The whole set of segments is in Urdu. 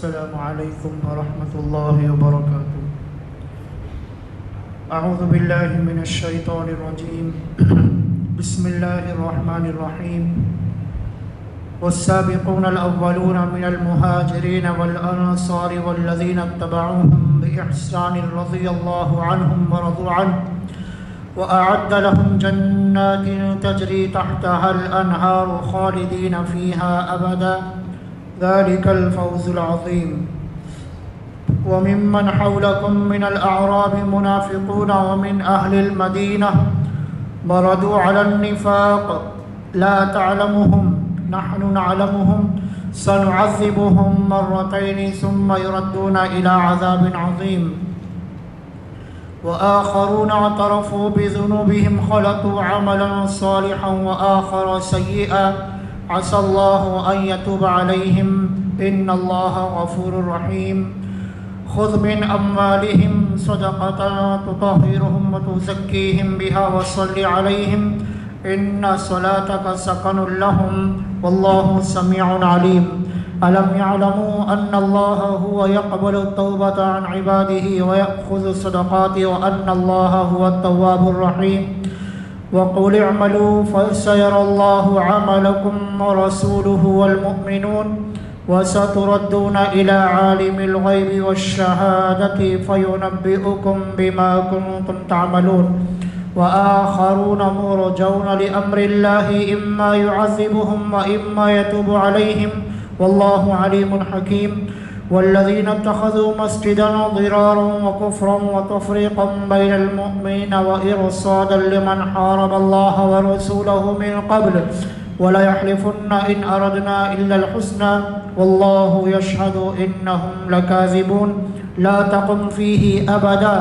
السلام علیکم ورحمۃ اللہ وبرکاتہ۔ اعوذ باللہ من الشیطان الرجیم، بسم اللہ الرحمن الرحیم۔ والسابقون الاولون من المہاجرین والانصار والذین اتبعوهم بإحسان رضی اللہ عنہم ورضوا عنہ وأعد لهم جنات تجری تحتها الأنہار خالدین فیہا ابدا ذلك الفوز العظیم۔ وممن حولكم من الأعراب منافقون ومن أهل المدينة مردوا على النفاق لا تعلمهم نحن نعلمهم سنعذبهم مرتين ثم يردون إلى عذاب عظيم۔ وآخرون اعترفوا بذنوبهم خلطوا عملا صالحا وآخر سيئا عسى الله أن يتوب عليهم إن الله غفور رحيم۔ خذ من أموالهم صدقة تطهرهم وتزكيهم بها وصل عليهم إن صلاتك سكن لهم والله سميع عليم۔ ألم يعلموا أن الله هو يقبل التوبة عن عباده ويأخذ الصدقات وأن الله هو التواب الرحيم۔ وقل اعملوا فسيرى الله عملكم ورسوله والمؤمنون وستردون إلى عالم الغيب والشهادة فينبئكم بما كنتم تعملون۔ وآخرون مرجون لأمر الله إما يعذبهم وإما يتوب عليهم والله عليم حكيم۔ والذين اتخذوا مسجدا ضرارا وكفرا وتفريقا بين المؤمنين وإرصادا لمن حارب الله ورسوله من قبل ولا يحلفن إن أردنا إلا الحسنى والله يشهد إنهم لكاذبون۔ لا تقم فيه أبدا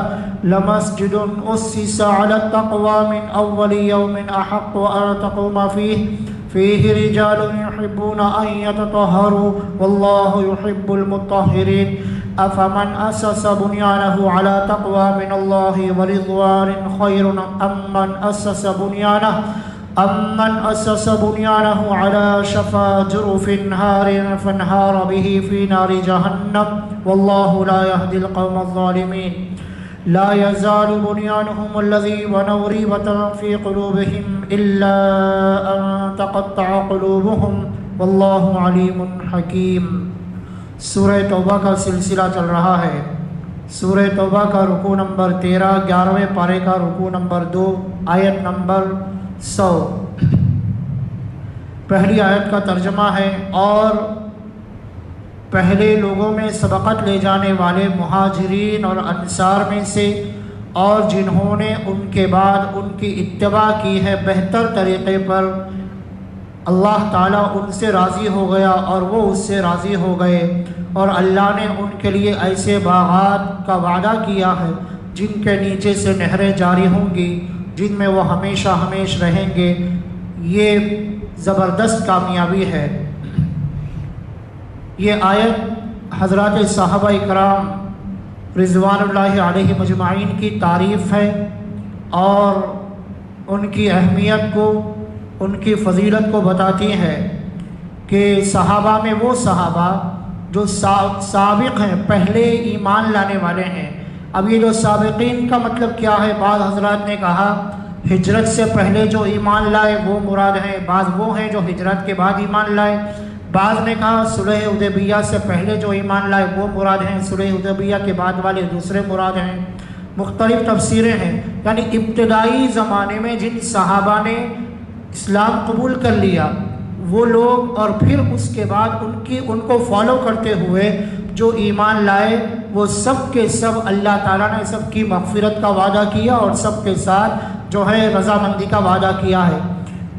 لمسجد أسس على التقوى من أول يوم أحق أن تقوم فيه رجال يحبون أن يتطهروا والله يحب المطهرين۔ أفمن أسس بنيانه على تقوى من الله ورضوان خير أمن أسس بنيانه على شفا جرف نهار فانهار به في نار جهنم والله لا يهدي القوم الظالمين۔ لا يزال بنيانهم الذي بنوا ريبة في قلوبهم إلا أن تقطع قلوبهم والله عليم حكيم۔ سورہ توبہ کا سلسلہ چل رہا ہے۔ سورہ توبہ کا رکوع نمبر 13، 11ویں پارے کا رکوع نمبر 2، آیت نمبر 100۔ پہلی آیت کا ترجمہ ہے، اور پہلے لوگوں میں سبقت لے جانے والے مہاجرین اور انصار میں سے اور جنہوں نے ان کے بعد ان کی اتباع کی ہے بہتر طریقے پر، اللہ تعالیٰ ان سے راضی ہو گیا اور وہ اس سے راضی ہو گئے، اور اللہ نے ان کے لیے ایسے باغات کا وعدہ کیا ہے جن کے نیچے سے نہریں جاری ہوں گی، جن میں وہ ہمیشہ ہمیشہ رہیں گے۔ یہ زبردست کامیابی ہے۔ یہ آیت حضرات صحابہ اکرام رضوان اللہ علیہ مجمعین کی تعریف ہے اور ان کی اہمیت کو، ان کی فضیلت کو بتاتی ہے کہ صحابہ میں وہ صحابہ جو سابق ہیں، پہلے ایمان لانے والے ہیں۔ اب یہ جو سابقین کا مطلب کیا ہے؟ بعض حضرات نے کہا ہجرت سے پہلے جو ایمان لائے وہ مراد ہیں، بعض وہ ہیں جو ہجرت کے بعد ایمان لائے، بعض نے کہا صلح حدیبیہ سے پہلے جو ایمان لائے وہ مراد ہیں، صلح حدیبیہ کے بعد والے دوسرے مراد ہیں۔ مختلف تفسیریں ہیں، یعنی ابتدائی زمانے میں جن صحابہ نے اسلام قبول کر لیا وہ لوگ، اور پھر اس کے بعد ان کو فالو کرتے ہوئے جو ایمان لائے وہ سب کے سب اللہ تعالیٰ نے سب کی مغفرت کا وعدہ کیا اور سب کے ساتھ جو ہے رضامندی کا وعدہ کیا ہے۔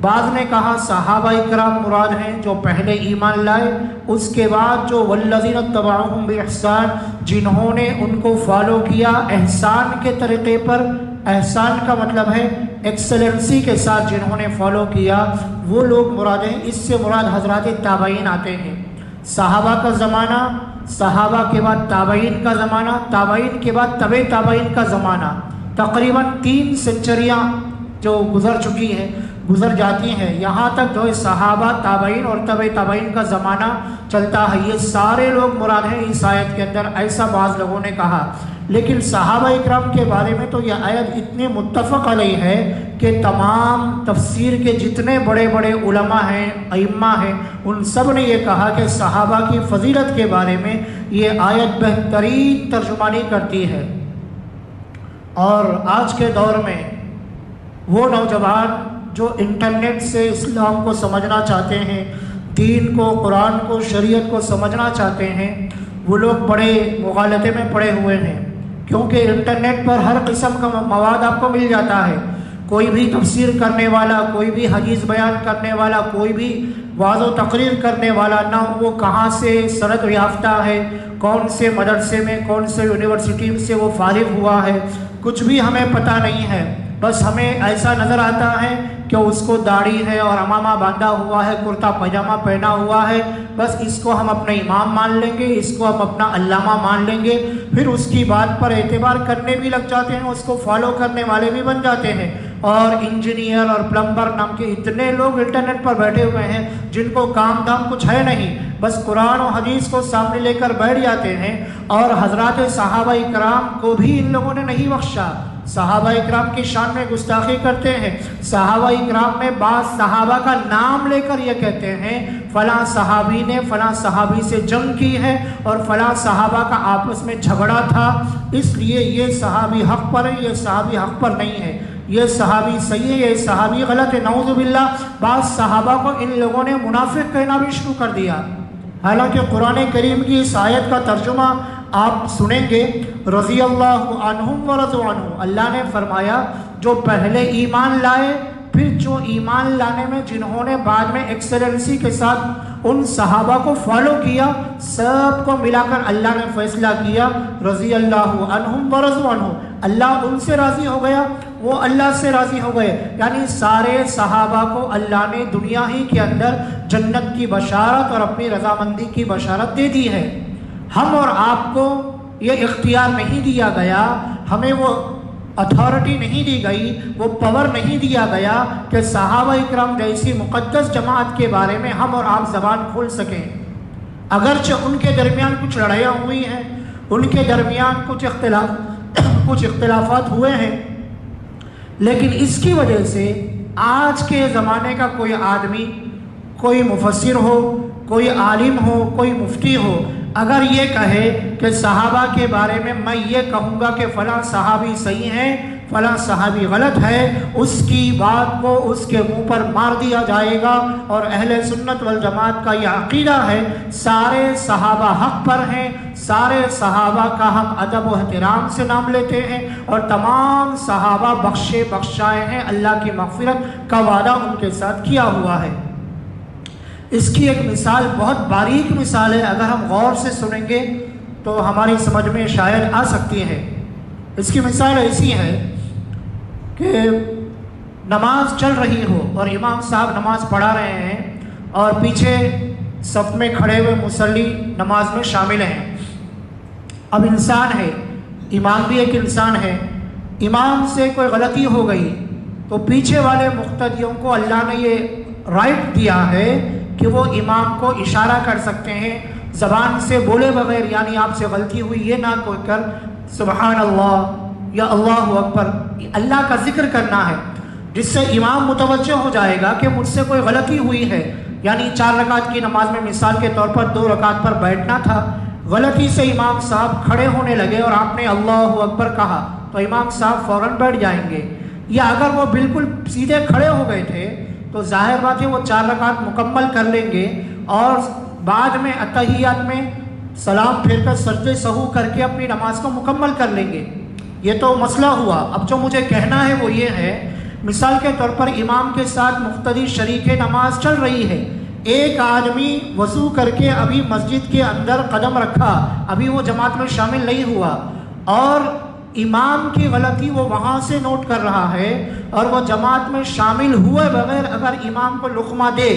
بعض نے کہا صحابہ اکرام مراد ہیں جو پہلے ایمان لائے، اس کے بعد جو والذین اتبعوهم بإحسان، جنہوں نے ان کو فالو کیا احسان کے طریقے پر۔ احسان کا مطلب ہے ایکسلنسی کے ساتھ جنہوں نے فالو کیا، وہ لوگ مراد ہیں۔ اس سے مراد حضرات تابعین آتے ہیں۔ صحابہ کا زمانہ، صحابہ کے بعد تابعین کا زمانہ، تابعین کے بعد تبع تابعین کا زمانہ، تقریباً 3 سینچریاں جو گزر چکی ہیں، گزر جاتی ہیں، یہاں تک جو صحابہ، تابعین اور تبع تابعین کا زمانہ چلتا ہے، یہ سارے لوگ مراد ہیں اس آیت کے اندر، ایسا بعض لوگوں نے کہا۔ لیکن صحابہ اکرام کے بارے میں تو یہ آیت اتنی متفق علیہ ہے کہ تمام تفسیر کے جتنے بڑے بڑے علماء ہیں، ائمہ ہیں، ان سب نے یہ کہا کہ صحابہ کی فضیلت کے بارے میں یہ آیت بہترین ترجمانی کرتی ہے۔ اور آج کے دور میں وہ نوجوان جو انٹرنیٹ سے اسلام کو سمجھنا چاہتے ہیں، دین کو، قرآن کو، شریعت کو سمجھنا چاہتے ہیں، وہ لوگ بڑے مغالطے میں پڑے ہوئے ہیں، کیونکہ انٹرنیٹ پر ہر قسم کا مواد آپ کو مل جاتا ہے۔ کوئی بھی تفسیر کرنے والا، کوئی بھی حدیث بیان کرنے والا، کوئی بھی وعظ و تقریر کرنے والا، نہ وہ کہاں سے سند یافتہ ہے، کون سے مدرسے میں، کون سے یونیورسٹی سے وہ فارغ ہوا ہے، کچھ بھی ہمیں پتہ نہیں ہے۔ بس ہمیں ایسا نظر آتا ہے کہ اس کو داڑھی ہے اور امامہ باندھا ہوا ہے، کرتا پاجامہ پہنا ہوا ہے، بس اس کو ہم اپنا امام مان لیں گے، اس کو ہم اپنا علامہ مان لیں گے، پھر اس کی بات پر اعتبار کرنے بھی لگ جاتے ہیں، اس کو فالو کرنے والے بھی بن جاتے ہیں۔ اور انجینئر اور پلمبر نام کے اتنے لوگ انٹرنیٹ پر بیٹھے ہوئے ہیں جن کو کام دھام کچھ ہے نہیں، بس قرآن و حدیث کو سامنے لے کر بیٹھ جاتے ہیں۔ اور حضرات صحابہ اکرام کو بھی ان لوگوں نے نہیں بخشا، صحابہ اکرام کی شان میں گستاخی کرتے ہیں۔ صحابہ اکرام میں بعض صحابہ کا نام لے کر یہ کہتے ہیں فلاں صحابی نے فلاں صحابی سے جنگ کی ہے اور فلاں صحابہ کا آپس میں جھگڑا تھا، اس لیے یہ صحابی حق پر ہے، یہ صحابی حق پر نہیں ہے، یہ صحابی صحیح ہے، یہ صحابی غلط ہے۔ نعوذ باللہ، بعض صحابہ کو ان لوگوں نے منافق کہنا بھی شروع کر دیا، حالانکہ قرآن کریم کی اس آیت کا ترجمہ آپ سنیں گے، رضی اللہ عنہم ورضوا عنہ، اللہ نے فرمایا جو پہلے ایمان لائے، پھر جو ایمان لانے میں جنہوں نے بعد میں ایکسلنسی کے ساتھ ان صحابہ کو فالو کیا، سب کو ملا کر اللہ نے فیصلہ کیا رضی اللہ عنہم ورضوا عنہ، اللہ ان سے راضی ہو گیا، وہ اللہ سے راضی ہو گئے، یعنی سارے صحابہ کو اللہ نے دنیا ہی کے اندر جنت کی بشارت اور اپنی رضامندی کی بشارت دے دی ہے۔ ہم اور آپ کو یہ اختیار نہیں دیا گیا، ہمیں وہ اتھارٹی نہیں دی گئی، وہ پاور نہیں دیا گیا کہ صحابہ اکرام جیسی مقدس جماعت کے بارے میں ہم اور آپ زبان کھول سکیں۔ اگرچہ ان کے درمیان کچھ لڑائیاں ہوئی ہیں، ان کے درمیان کچھ اختلافات ہوئے ہیں، لیکن اس کی وجہ سے آج کے زمانے کا کوئی آدمی، کوئی مفسر ہو، کوئی عالم ہو، کوئی مفتی ہو، اگر یہ کہے کہ صحابہ کے بارے میں یہ کہوں گا کہ فلاں صحابی صحیح ہے، فلاں صحابی غلط ہے، اس کی بات کو اس کے منہ پر مار دیا جائے گا۔ اور اہل سنت والجماعت کا یہ عقیدہ ہے سارے صحابہ حق پر ہیں، سارے صحابہ کا ہم ادب و احترام سے نام لیتے ہیں، اور تمام صحابہ بخشے بخشائے ہیں، اللہ کی مغفرت کا وعدہ ان کے ساتھ کیا ہوا ہے۔ اس کی ایک مثال، بہت باریک مثال ہے، اگر ہم غور سے سنیں گے تو ہماری سمجھ میں شاید آ سکتی ہے۔ اس کی مثال ایسی ہے کہ نماز چل رہی ہو اور امام صاحب نماز پڑھا رہے ہیں اور پیچھے صف میں کھڑے ہوئے مصلی نماز میں شامل ہیں۔ اب انسان ہے، امام بھی ایک انسان ہے، امام سے کوئی غلطی ہو گئی تو پیچھے والے مقتدیوں کو اللہ نے یہ رائٹ دیا ہے کہ وہ امام کو اشارہ کر سکتے ہیں زبان سے بولے بغیر، یعنی آپ سے غلطی ہوئی یہ نہ کوئی کر سبحان اللہ یا اللہ اکبر، اللہ کا ذکر کرنا ہے، جس سے امام متوجہ ہو جائے گا کہ مجھ سے کوئی غلطی ہوئی ہے۔ یعنی 4 رکعت کی نماز میں مثال کے طور پر 2 رکعت پر بیٹھنا تھا، غلطی سے امام صاحب کھڑے ہونے لگے اور آپ نے اللہ اکبر کہا تو امام صاحب فوراً بیٹھ جائیں گے، یا اگر وہ بالکل سیدھے کھڑے ہو گئے تھے تو ظاہر بات ہے وہ 4 رکعت مکمل کر لیں گے اور بعد میں اتحیات میں سلام پھیر کر سجدے سہو کر کے اپنی نماز کو مکمل کر لیں گے۔ یہ تو مسئلہ ہوا۔ اب جو مجھے کہنا ہے وہ یہ ہے، مثال کے طور پر امام کے ساتھ مقتدی شریک نماز چل رہی ہے، ایک آدمی وضو کر کے ابھی مسجد کے اندر قدم رکھا، ابھی وہ جماعت میں شامل نہیں ہوا، اور امام کی غلطی وہ وہاں سے نوٹ کر رہا ہے، اور وہ جماعت میں شامل ہوئے بغیر اگر امام کو لقمہ دے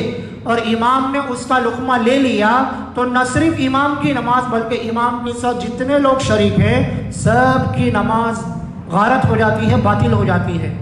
اور امام نے اس کا لقمہ لے لیا تو نہ صرف امام کی نماز بلکہ امام کے ساتھ جتنے لوگ شریک ہیں سب کی نماز غارت ہو جاتی ہے، باطل ہو جاتی ہے۔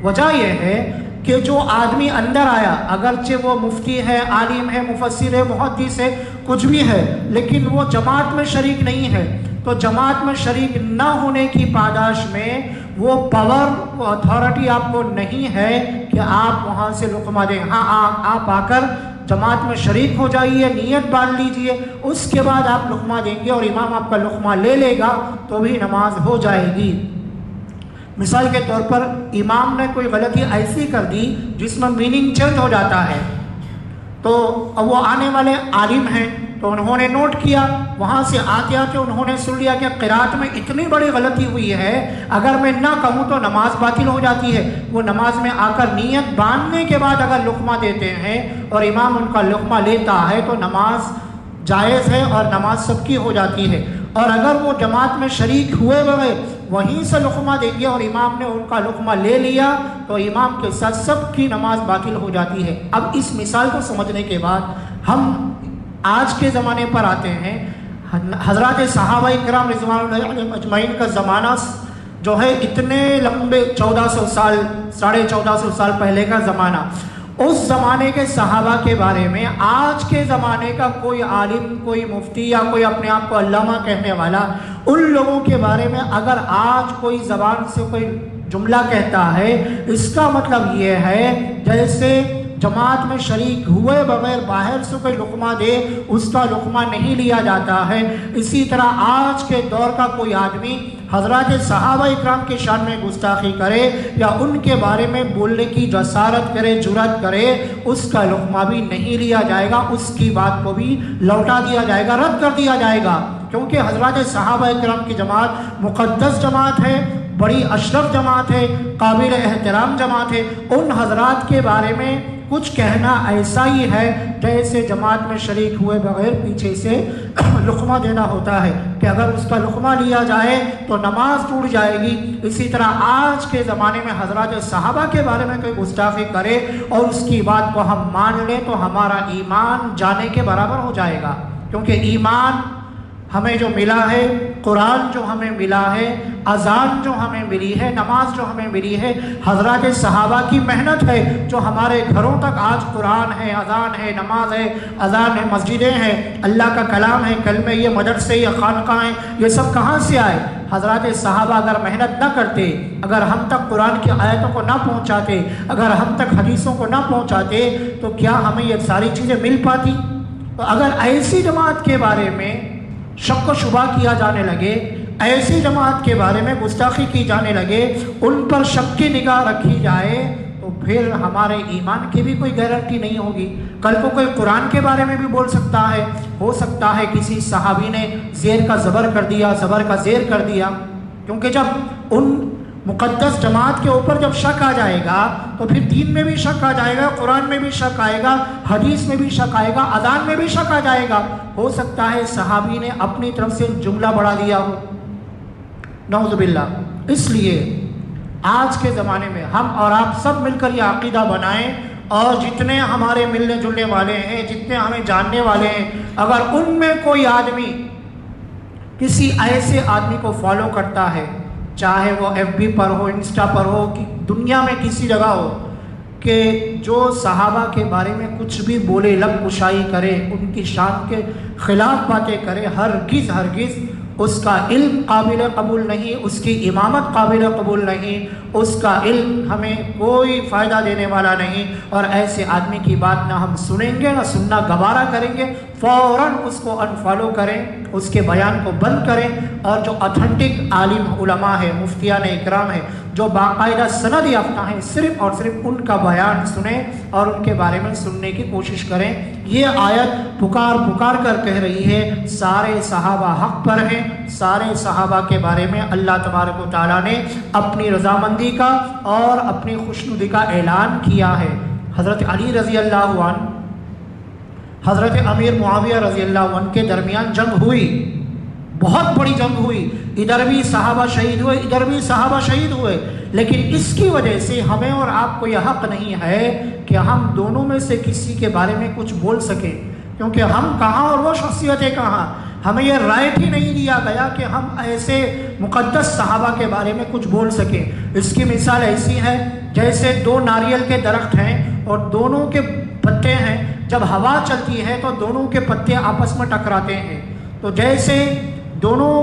وجہ یہ ہے کہ جو آدمی اندر آیا اگرچہ وہ مفتی ہے، عالم ہے، مفسر ہے، محدث ہے، کچھ بھی ہے، لیکن وہ جماعت میں شریک نہیں ہے، تو جماعت میں شریک نہ ہونے کی پاداش میں وہ پاور، وہ اتھارٹی آپ کو نہیں ہے کہ آپ وہاں سے لقمہ دیں۔ ہاں آپ آ کر جماعت میں شریک ہو جائیے، نیت باندھ لیجئے، اس کے بعد آپ لقمہ دیں گے اور امام آپ کا لقمہ لے لے گا تو بھی نماز ہو جائے گی۔ مثال کے طور پر امام نے کوئی غلطی ایسی کر دی جس میں میننگ چینج ہو جاتا ہے، تو اب وہ آنے والے عالم ہیں تو انہوں نے نوٹ کیا، وہاں سے آتے آتے انہوں نے سن لیا کہ قرات میں اتنی بڑی غلطی ہوئی ہے، اگر میں نہ کہوں تو نماز باطل ہو جاتی ہے۔ وہ نماز میں آ کر نیت باندھنے کے بعد اگر لقمہ دیتے ہیں اور امام ان کا لقمہ لیتا ہے تو نماز جائز ہے اور نماز سب کی ہو جاتی ہے۔ اور اگر وہ جماعت میں شریک ہوئے بغیر وہیں سے لقمہ دیں گے اور امام نے ان کا لقمہ لے لیا تو امام کے ساتھ سب کی نماز باطل ہو جاتی ہے۔ اب اس مثال کو سمجھنے کے بعد ہم آج کے زمانے پر آتے ہیں۔ حضرات صحابہ کرام رضوان اللہ علیہم اجمعین کا زمانہ جو ہے اتنے لمبے 1400 سال 1450 سال پہلے کا زمانہ، اس زمانے کے صحابہ کے بارے میں آج کے زمانے کا کوئی عالم، کوئی مفتی یا کوئی اپنے آپ کو علامہ کہنے والا، ان لوگوں کے بارے میں اگر آج کوئی زبان سے کوئی جملہ کہتا ہے، اس کا مطلب یہ ہے جیسے جماعت میں شریک ہوئے بغیر باہر سے کوئی لقمہ دے اس کا لقمہ نہیں لیا جاتا ہے، اسی طرح آج کے دور کا کوئی آدمی حضرات صحابہ اکرام کی شان میں گستاخی کرے یا ان کے بارے میں بولنے کی جسارت کرے، جرات کرے، اس کا لقمہ بھی نہیں لیا جائے گا، اس کی بات کو بھی لوٹا دیا جائے گا، رد کر دیا جائے گا، کیونکہ حضرات صحابہ اکرام کی جماعت مقدس جماعت ہے، بڑی اشرف جماعت ہے، قابل احترام جماعت ہے۔ ان حضرات کے بارے میں کچھ کہنا ایسا ہی ہے جیسے جماعت میں شریک ہوئے بغیر پیچھے سے لقمہ دینا ہوتا ہے کہ اگر اس کا لقمہ لیا جائے تو نماز ٹوٹ جائے گی۔ اسی طرح آج کے زمانے میں حضرات صحابہ کے بارے میں کوئی گستاخی کرے اور اس کی بات کو ہم مان لیں تو ہمارا ایمان جانے کے برابر ہو جائے گا، کیونکہ ایمان ہمیں جو ملا ہے، قرآن جو ہمیں ملا ہے، اذان جو ہمیں ملی ہے، نماز جو ہمیں ملی ہے، حضرات صحابہ کی محنت ہے جو ہمارے گھروں تک آج قرآن ہے، اذان ہے، نماز ہے، اذان ہے، مسجدیں ہیں، اللہ کا کلام ہے، کلمے، یہ مدرسے، یہ خانقاہ ہیں، یہ سب کہاں سے آئے؟ حضرات صحابہ اگر محنت نہ کرتے، اگر ہم تک قرآن کی آیتوں کو نہ پہنچاتے، اگر ہم تک حدیثوں کو نہ پہنچاتے تو کیا ہمیں یہ ساری چیزیں مل پاتی؟ تو اگر ایسی جماعت کے بارے میں شک و شبہ کیا جانے لگے، ایسی جماعت کے بارے میں گستاخی کی جانے لگے، ان پر شک کی نگاہ رکھی جائے تو پھر ہمارے ایمان کی بھی کوئی گارنٹی نہیں ہوگی۔ کل کو کوئی قرآن کے بارے میں بھی بول سکتا ہے، ہو سکتا ہے کسی صحابی نے زیر کا زبر کر دیا، زبر کا زیر کر دیا، کیونکہ جب ان مقدس جماعت کے اوپر جب شک آ جائے گا تو پھر دین میں بھی شک آ جائے گا، قرآن میں بھی شک آئے گا، حدیث میں بھی شک آئے گا، اذان میں بھی شک آ جائے گا۔ ہو سکتا ہے صحابی نے اپنی طرف سے جملہ بڑھا دیا ہو، نعوذ باللہ۔ اس لیے آج کے زمانے میں ہم اور آپ سب مل کر یہ عقیدہ بنائیں، اور جتنے ہمارے ملنے جلنے والے ہیں، جتنے ہمیں جاننے والے ہیں، اگر ان میں کوئی آدمی کسی ایسے آدمی کو فالو کرتا ہے، چاہے وہ ایف بی پر ہو، انسٹا پر ہو، کہ دنیا میں کسی جگہ ہو، کہ جو صحابہ کے بارے میں کچھ بھی بولے، لب کشائی کرے، ان کی شان کے خلاف باتیں کرے، ہرگز اس کا علم قابل قبول نہیں، اس کی امامت قابل قبول نہیں، اس کا علم ہمیں کوئی فائدہ دینے والا نہیں، اور ایسے آدمی کی بات نہ ہم سنیں گے نہ سننا گوارا کریں گے، فوراً اس کو انفالو کریں، اس کے بیان کو بند کریں، اور جو اتھینٹک عالم علماء ہیں، مفتیان اکرام ہیں، جو باقاعدہ سند یافتہ ہیں، صرف اور صرف ان کا بیان سنیں اور ان کے بارے میں سننے کی کوشش کریں۔ یہ آیت پکار کر کہہ رہی ہے سارے صحابہ حق پر ہیں، سارے صحابہ کے بارے میں اللہ تبارک و تعالیٰ نے اپنی رضامندی کا اور اپنی خوشنودی کا اعلان کیا ہے۔ حضرت علی رضی اللہ عنہ، حضرت امیر معاویہ رضی اللہ عنہ کے درمیان جنگ ہوئی، بہت بڑی جنگ ہوئی، ادھر بھی صحابہ شہید ہوئے، ادھر بھی صحابہ شہید ہوئے، لیکن اس کی وجہ سے ہمیں اور آپ کو یہ حق نہیں ہے کہ ہم دونوں میں سے کسی کے بارے میں کچھ بول سکیں، کیونکہ ہم کہاں اور وہ شخصیتیں کہاں۔ ہمیں یہ رائٹ ہی نہیں دیا گیا کہ ہم ایسے مقدس صحابہ کے بارے میں کچھ بول سکیں۔ اس کی مثال ایسی ہے جیسے دو ناریل کے درخت ہیں اور دونوں کے پتے ہیں، جب ہوا چلتی ہے تو دونوں کے پتے آپس میں ٹکراتے ہیں، تو جیسے دونوں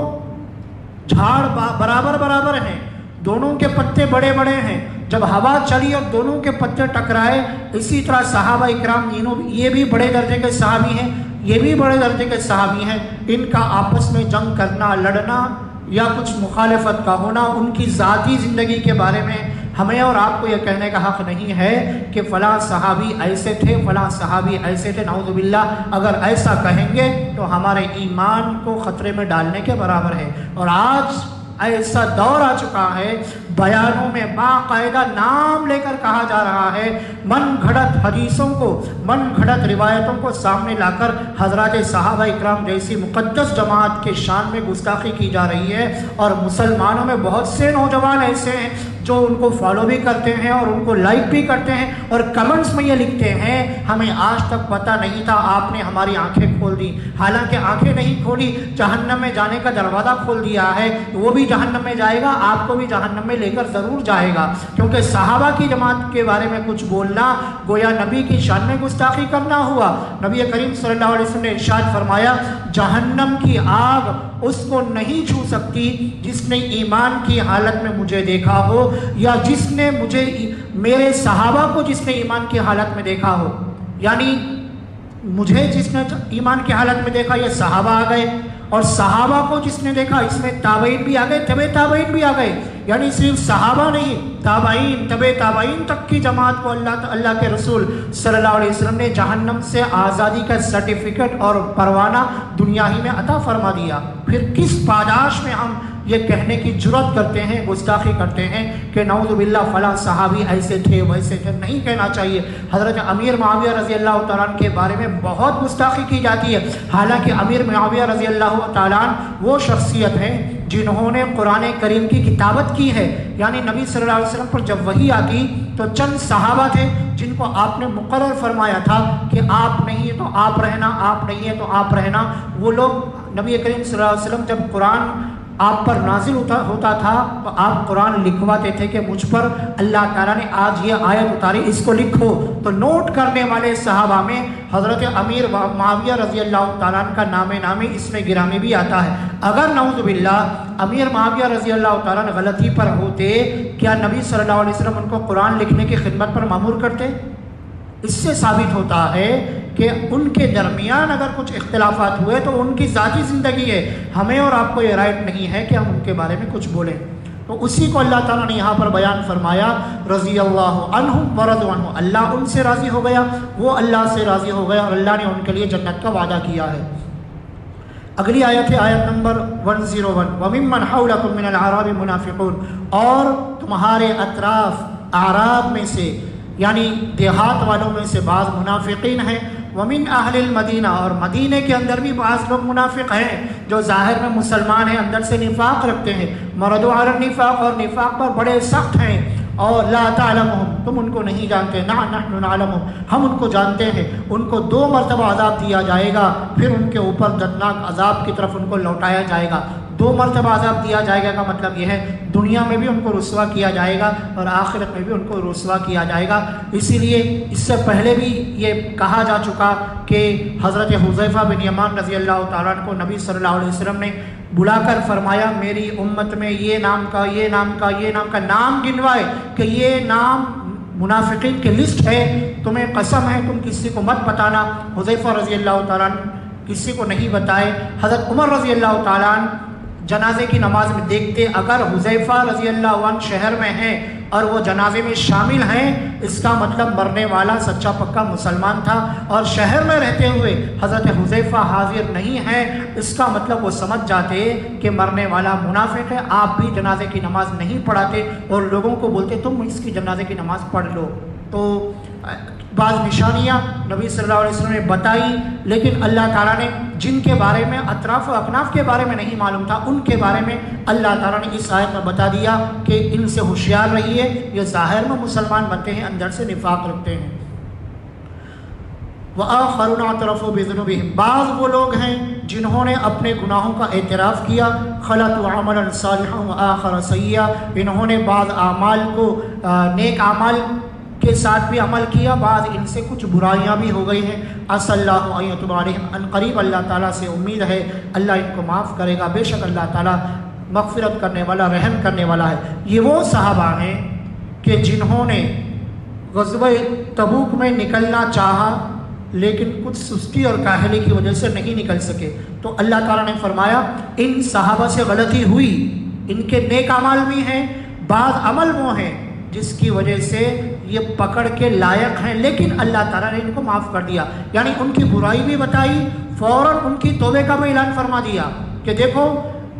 جھاڑ برابر برابر ہیں، دونوں کے پتے بڑے بڑے ہیں، جب ہوا چلی اور دونوں کے پتے ٹکرائے، اسی طرح صحابہ اکرام یہ بھی بڑے درجے کے صحابی ہیں، یہ بھی بڑے درجے کے صحابی ہیں، ان کا آپس میں جنگ کرنا، لڑنا یا کچھ مخالفت کا ہونا ان کی ذاتی زندگی کے بارے میں ہمیں اور آپ کو یہ کہنے کا حق نہیں ہے کہ فلاں صحابی ایسے تھے، فلاں صحابی ایسے تھے۔ نعوذ باللہ، اگر ایسا کہیں گے تو ہمارے ایمان کو خطرے میں ڈالنے کے برابر ہے۔ اور آج ایسا دور آ چکا ہے، بیانوں میں باقاعدہ نام لے کر کہا جا رہا ہے، من گھڑت حدیثوں کو، من گھڑت روایتوں کو سامنے لا کر حضرات صحابہ اکرام جیسی مقدس جماعت کے شان میں گستاخی کی جا رہی ہے۔ اور مسلمانوں میں بہت سے نوجوان ایسے ہیں جو ان کو فالو بھی کرتے ہیں اور ان کو لائک بھی کرتے ہیں اور کمنٹس میں یہ لکھتے ہیں ہمیں آج تک پتہ نہیں تھا، آپ نے ہماری آنکھیں کھول دی۔ حالانکہ آنکھیں نہیں کھولی، جہنم میں جانے کا دروازہ کھول دیا ہے، وہ بھی جہنم میں جائے گا، آپ کو بھی جہنم میں لے کر ضرور جائے گا، کیونکہ صحابہ کی جماعت کے بارے میں کچھ بولنا گویا نبی کی شان میں گستاخی کرنا ہوا۔ نبی کریم صلی اللہ علیہ وسلم نے ارشاد فرمایا، جہنم کی آگ اس کو نہیں چھو سکتی جس نے ایمان کی حالت میں مجھے دیکھا ہو، یا جس نے مجھے میرے صحابہ کو جس نے ایمان کی حالت میں دیکھا ہو۔ یعنی مجھے جس نے ایمان کی حالت میں دیکھا یہ صحابہ آ گئے، اور صحابہ کو جس نے دیکھا اس میں تابعین بھی آ گئے، تبع تابعین بھی آ گئے، یعنی صرف صحابہ نہیں، تابعین، تبع تابعین تک کی جماعت کو اللہ کے رسول صلی اللہ علیہ وسلم نے جہنم سے آزادی کا سرٹیفکیٹ اور پروانہ دنیا ہی میں عطا فرما دیا۔ پھر کس پاداش میں ہم یہ کہنے کی جرات کرتے ہیں، گستاخی کرتے ہیں کہ نعوذ باللہ فلاں صحابی ایسے تھے ویسے تھے؟ نہیں کہنا چاہیے۔ حضرت امیر معاویہ رضی اللہ تعالیٰ عنہ کے بارے میں بہت گستاخی کی جاتی ہے، حالانکہ امیر معاویہ رضی اللہ تعالیٰ عنہ وہ شخصیت ہیں جنہوں نے قرآن کریم کی کتابت کی ہے۔ یعنی نبی صلی اللہ علیہ وسلم پر جب وحی آتی تو چند صحابہ تھے جن کو آپ نے مقرر فرمایا تھا کہ آپ نہیں ہے تو آپ رہنا، آپ نہیں ہے تو آپ رہنا۔ وہ لوگ نبی کریم صلی اللہ علیہ وسلم جب قرآن آپ پر نازل ہوتا تھا تو آپ قرآن لکھواتے تھے کہ مجھ پر اللہ تعالیٰ نے آج یہ آیت اتاری، اس کو لکھو، تو نوٹ کرنے والے صحابہ میں حضرت امیر معاویہ رضی اللہ تعالیٰ عنہ کا نامی اس میں گرامی بھی آتا ہے۔ اگر نعوذ باللہ امیر معاویہ رضی اللہ تعالیٰ عنہ غلطی پر ہوتے، کیا نبی صلی اللہ علیہ وسلم ان کو قرآن لکھنے کی خدمت پر مامور کرتے؟ اس سے ثابت ہوتا ہے کہ ان کے درمیان اگر کچھ اختلافات ہوئے تو ان کی ذاتی زندگی ہے، ہمیں اور آپ کو یہ رائٹ نہیں ہے کہ ہم ان کے بارے میں کچھ بولیں۔ تو اسی کو اللہ تعالیٰ نے یہاں پر بیان فرمایا، رضی اللہ عنہم ورضوا عنہ، اللہ ان سے راضی ہو گیا، وہ اللہ سے راضی ہو گیا، اور اللہ نے ان کے لیے جنت کا وعدہ کیا ہے۔ اگلی آیت ہے آیت نمبر 101، وَمِمَّنْ حَوْلَكُم مِّنَ الْأَعْرَابِ مُنَافِقُونَ، اور تمہارے اطراف اعراب میں سے یعنی دیہات والوں میں سے بعض منافقین ہیں، وَمِنْ أَهْلِ الْمَدِينَةِ، اور مدینے کے اندر بھی بعض لوگ منافق ہیں جو ظاہر میں مسلمان ہیں، اندر سے نفاق رکھتے ہیں، مردوا علی النفاق، اور نفاق پر بڑے سخت ہیں، اور لا تعلمہم، تم ان کو نہیں جانتے، نحن نعلمہم، ہم ان کو جانتے ہیں، ان کو 2 مرتبہ عذاب دیا جائے گا، پھر ان کے اوپر دردناک عذاب کی طرف ان کو لوٹایا جائے گا۔ 2 مرتبہ عذاب دیا جائے گا کا مطلب یہ ہے دنیا میں بھی ان کو رسوا کیا جائے گا اور آخرت میں بھی ان کو رسوا کیا جائے گا۔ اسی لیے اس سے پہلے بھی یہ کہا جا چکا کہ حضرت حذیفہ بن یمان رضی اللہ تعالیٰ عنہ کو نبی صلی اللہ علیہ وسلم نے بلا کر فرمایا، میری امت میں یہ نام کا یہ نام کا یہ نام کا نام گنوائے کہ یہ نام منافقین کی لسٹ ہے، تمہیں قسم ہے تم کسی کو مت بتانا۔ حذیفہ رضی اللہ تعالیٰ عنہ کسی کو نہیں بتائے۔ حضرت عمر رضی اللہ تعالیٰ عنہ جنازے کی نماز میں دیکھتے، اگر حذیفہ رضی اللہ عنہ شہر میں ہیں اور وہ جنازے میں شامل ہیں، اس کا مطلب مرنے والا سچا پکا مسلمان تھا، اور شہر میں رہتے ہوئے حضرت حذیفہ حاضر نہیں ہیں، اس کا مطلب وہ سمجھ جاتے کہ مرنے والا منافق ہے۔ آپ بھی جنازے کی نماز نہیں پڑھاتے اور لوگوں کو بولتے تم اس کی جنازے کی نماز پڑھ لو۔ تو بعض نشانیاں نبی صلی اللہ علیہ وسلم نے بتائی، لیکن اللہ تعالیٰ نے جن کے بارے میں اطراف و اکناف کے بارے میں نہیں معلوم تھا، ان کے بارے میں اللہ تعالیٰ نے اس آیت میں بتا دیا کہ ان سے ہوشیار رہیے، یہ ظاہر میں مسلمان بنتے ہیں، اندر سے نفاق رکھتے ہیں۔ وآخرون اعترفوا بذنوبہم، بعض وہ لوگ ہیں جنہوں نے اپنے گناہوں کا اعتراف کیا، خلطوا عملا صالحا وآخر سیئا، انہوں نے بعض اعمال کو نیک اعمال کے ساتھ بھی عمل کیا، بعض ان سے کچھ برائیاں بھی ہو گئی ہیں۔ عسى اللہ ان يتوب علیہم، ان قریب اللہ تعالیٰ سے امید ہے اللہ ان کو معاف کرے گا، بے شک اللہ تعالیٰ مغفرت کرنے والا، رحم کرنے والا ہے۔ یہ وہ صحابہ ہیں کہ جنہوں نے غزوہ تبوک میں نکلنا چاہا لیکن کچھ سستی اور کاہلی کی وجہ سے نہیں نکل سکے، تو اللہ تعالیٰ نے فرمایا ان صحابہ سے غلطی ہوئی، ان کے نیک اعمال بھی ہیں، بعض عمل وہ ہیں جس کی وجہ سے یہ پکڑ کے لائق ہیں، لیکن اللہ تعالیٰ نے ان کو معاف کر دیا، یعنی ان کی برائی بھی بتائی، فوراً ان کی توبے کا بھی اعلان فرما دیا کہ دیکھو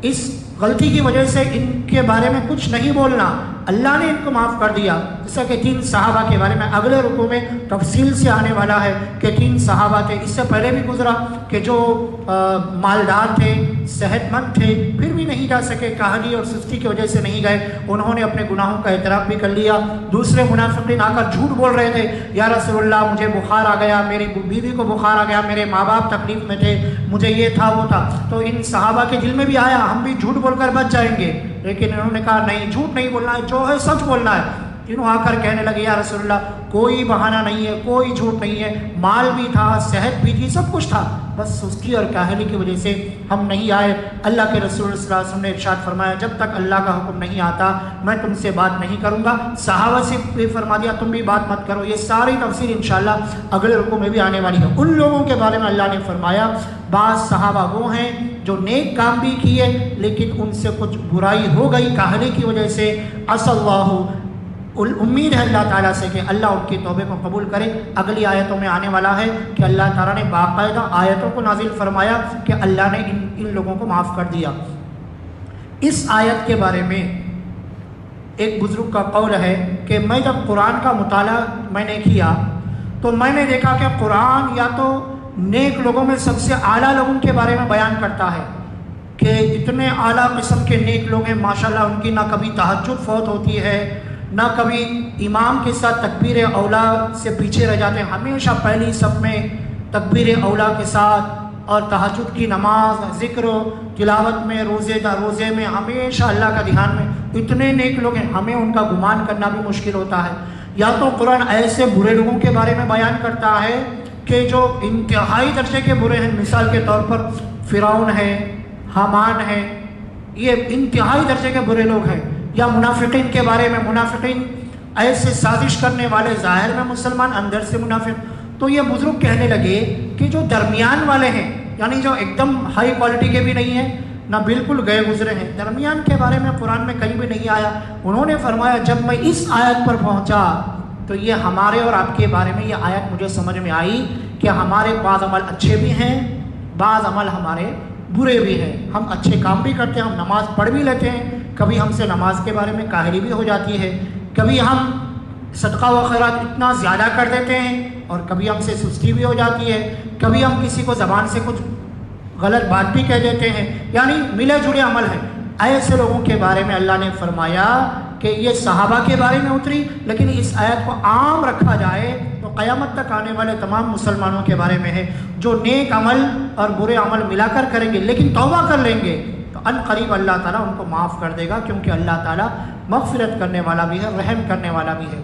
اس غلطی کی وجہ سے ان کے بارے میں کچھ نہیں بولنا، اللہ نے ان کو معاف کر دیا۔ جیسا کہ 3 صحابہ کے بارے میں اگلے رکوع میں تفصیل سے آنے والا ہے کہ 3 صحابہ تھے، اس سے پہلے بھی گزرا کہ جو مالدار تھے، صحت مند تھے، پھر بھی نہیں جا سکے، کاہلی اور سستی کی وجہ سے نہیں گئے، انہوں نے اپنے گناہوں کا اعتراف بھی کر لیا۔ دوسرے منافقین آ کر جھوٹ بول رہے تھے، یا رسول اللہ مجھے بخار آ گیا، میری بیوی کو بخار آ گیا، میرے ماں باپ تکلیف میں تھے، مجھے یہ تھا وہ تھا، تو ان صحابہ کے دل میں بھی آیا ہم بھی جھوٹ بول کر بچ جائیں گے، لیکن انہوں نے کہا نہیں، جھوٹ نہیں بولنا ہے، جو ہے سچ بولنا ہے۔ انہوں آ کر کہنے لگے یا رسول اللہ کوئی بہانہ نہیں ہے، کوئی جھوٹ نہیں ہے، مال بھی تھا، صحت بھی تھی، سب کچھ تھا، بس سستی اور کاہلی کی وجہ سے ہم نہیں آئے۔ اللہ کے رسول صلی اللہ علیہ وسلم نے ارشاد فرمایا جب تک اللہ کا حکم نہیں آتا میں تم سے بات نہیں کروں گا۔ صحابہ سے بھی فرما دیا تم بھی بات مت کرو۔ یہ ساری تفسیر انشاءاللہ اگلے رکوع میں بھی آنے والی ہے۔ ان لوگوں کے بارے میں اللہ نے فرمایا بعض صحابہ وہ ہیں جو نیک کام بھی کیے لیکن ان سے کچھ برائی ہو گئی کاہلی کی وجہ سے۔ عسى اللہ، امید ہے اللہ تعالیٰ سے کہ اللہ ان کی توبے کو قبول کرے۔ اگلی آیتوں میں آنے والا ہے کہ اللہ تعالیٰ نے باقاعدہ آیتوں کو نازل فرمایا کہ اللہ نے ان لوگوں کو معاف کر دیا۔ اس آیت کے بارے میں ایک بزرگ کا قول ہے کہ میں جب قرآن کا مطالعہ میں نے کیا تو میں نے دیکھا کہ قرآن یا تو نیک لوگوں میں سب سے اعلیٰ لوگوں کے بارے میں بیان کرتا ہے کہ اتنے اعلیٰ قسم کے نیک لوگ ہیں ماشاءاللہ، ان کی نہ کبھی تہجد فوت ہوتی ہے، نہ کبھی امام کے ساتھ تکبیر اولا سے پیچھے رہ جاتے ہیں، ہمیشہ پہلی صف میں تکبیر اولا کے ساتھ، اور تہجد کی نماز، ذکر و تلاوت میں، روزے میں ہمیشہ اللہ کا دھیان میں اتنے نیک لوگ ہیں، ہمیں ان کا گمان کرنا بھی مشکل ہوتا ہے۔ یا تو قرآن ایسے برے لوگوں کے بارے میں بیان کرتا ہے کہ جو انتہائی درجے کے برے ہیں، مثال کے طور پر فرعون ہے، حامان ہے، یہ انتہائی درجے کے برے لوگ ہیں۔ یا منافقین کے بارے میں، منافقین ایسے سازش کرنے والے، ظاہر میں مسلمان اندر سے منافق۔ تو یہ بزرگ کہنے لگے کہ جو درمیان والے ہیں، یعنی جو ایک دم ہائی کوالٹی کے بھی نہیں ہیں نہ بالکل گئے گزرے ہیں، درمیان کے بارے میں قرآن میں کہیں بھی نہیں آیا۔ انہوں نے فرمایا جب میں اس آیت پر پہنچا تو یہ ہمارے اور آپ کے بارے میں یہ آیت مجھے سمجھ میں آئی کہ ہمارے بعض عمل اچھے بھی ہیں، بعض عمل ہمارے برے بھی ہیں۔ ہم اچھے کام بھی کرتے ہیں، ہم نماز پڑھ بھی لیتے ہیں، کبھی ہم سے نماز کے بارے میں کاہلی بھی ہو جاتی ہے، کبھی ہم صدقہ و خیرات اتنا زیادہ کر دیتے ہیں اور کبھی ہم سے سستی بھی ہو جاتی ہے، کبھی ہم کسی کو زبان سے کچھ غلط بات بھی کہہ دیتے ہیں، یعنی ملے جڑے عمل ہیں۔ ایسے لوگوں کے بارے میں اللہ نے فرمایا کہ یہ صحابہ کے بارے میں اتری، لیکن اس آیت کو عام رکھا جائے تو قیامت تک آنے والے تمام مسلمانوں کے بارے میں ہے، جو نیک عمل اور برے عمل ملا کر کریں گے لیکن توبہ کر لیں گے تو ان قریب اللہ تعالیٰ ان کو معاف کر دے گا، کیونکہ اللہ تعالیٰ مغفرت کرنے والا بھی ہے، رحم کرنے والا بھی ہے۔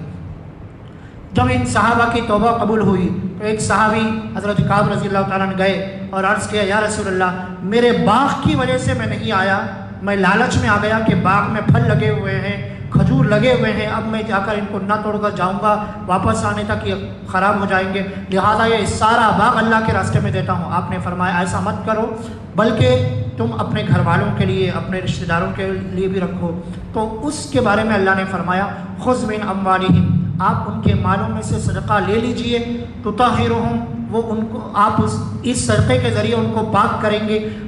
جب ان صحابہ کی توبہ قبول ہوئی تو ایک صحابی حضرت کعب رضی اللہ تعالیٰ نے گئے اور عرض کیا یا رسول اللہ میرے باغ کی وجہ سے میں نہیں آیا، میں لالچ میں آ گیا کہ باغ میں پھل لگے ہوئے ہیں، کھجور لگے ہوئے ہیں، اب میں جا کر ان کو نہ توڑ کر جاؤں گا، واپس آنے تک یہ خراب ہو جائیں گے، لہٰذا یہ سارا باغ اللہ کے راستے میں دیتا ہوں۔ آپ نے فرمایا ایسا مت کرو، بلکہ تم اپنے گھر والوں کے لیے، اپنے رشتہ داروں کے لیے بھی رکھو۔ تو اس کے بارے میں اللہ نے فرمایا خذ من اموالہم، آپ ان کے مالوں میں سے صدقہ لے لیجئے، تطہرہم، وہ ان کو آپ اس صدقے کے ذریعے ان کو پاک کریں گے،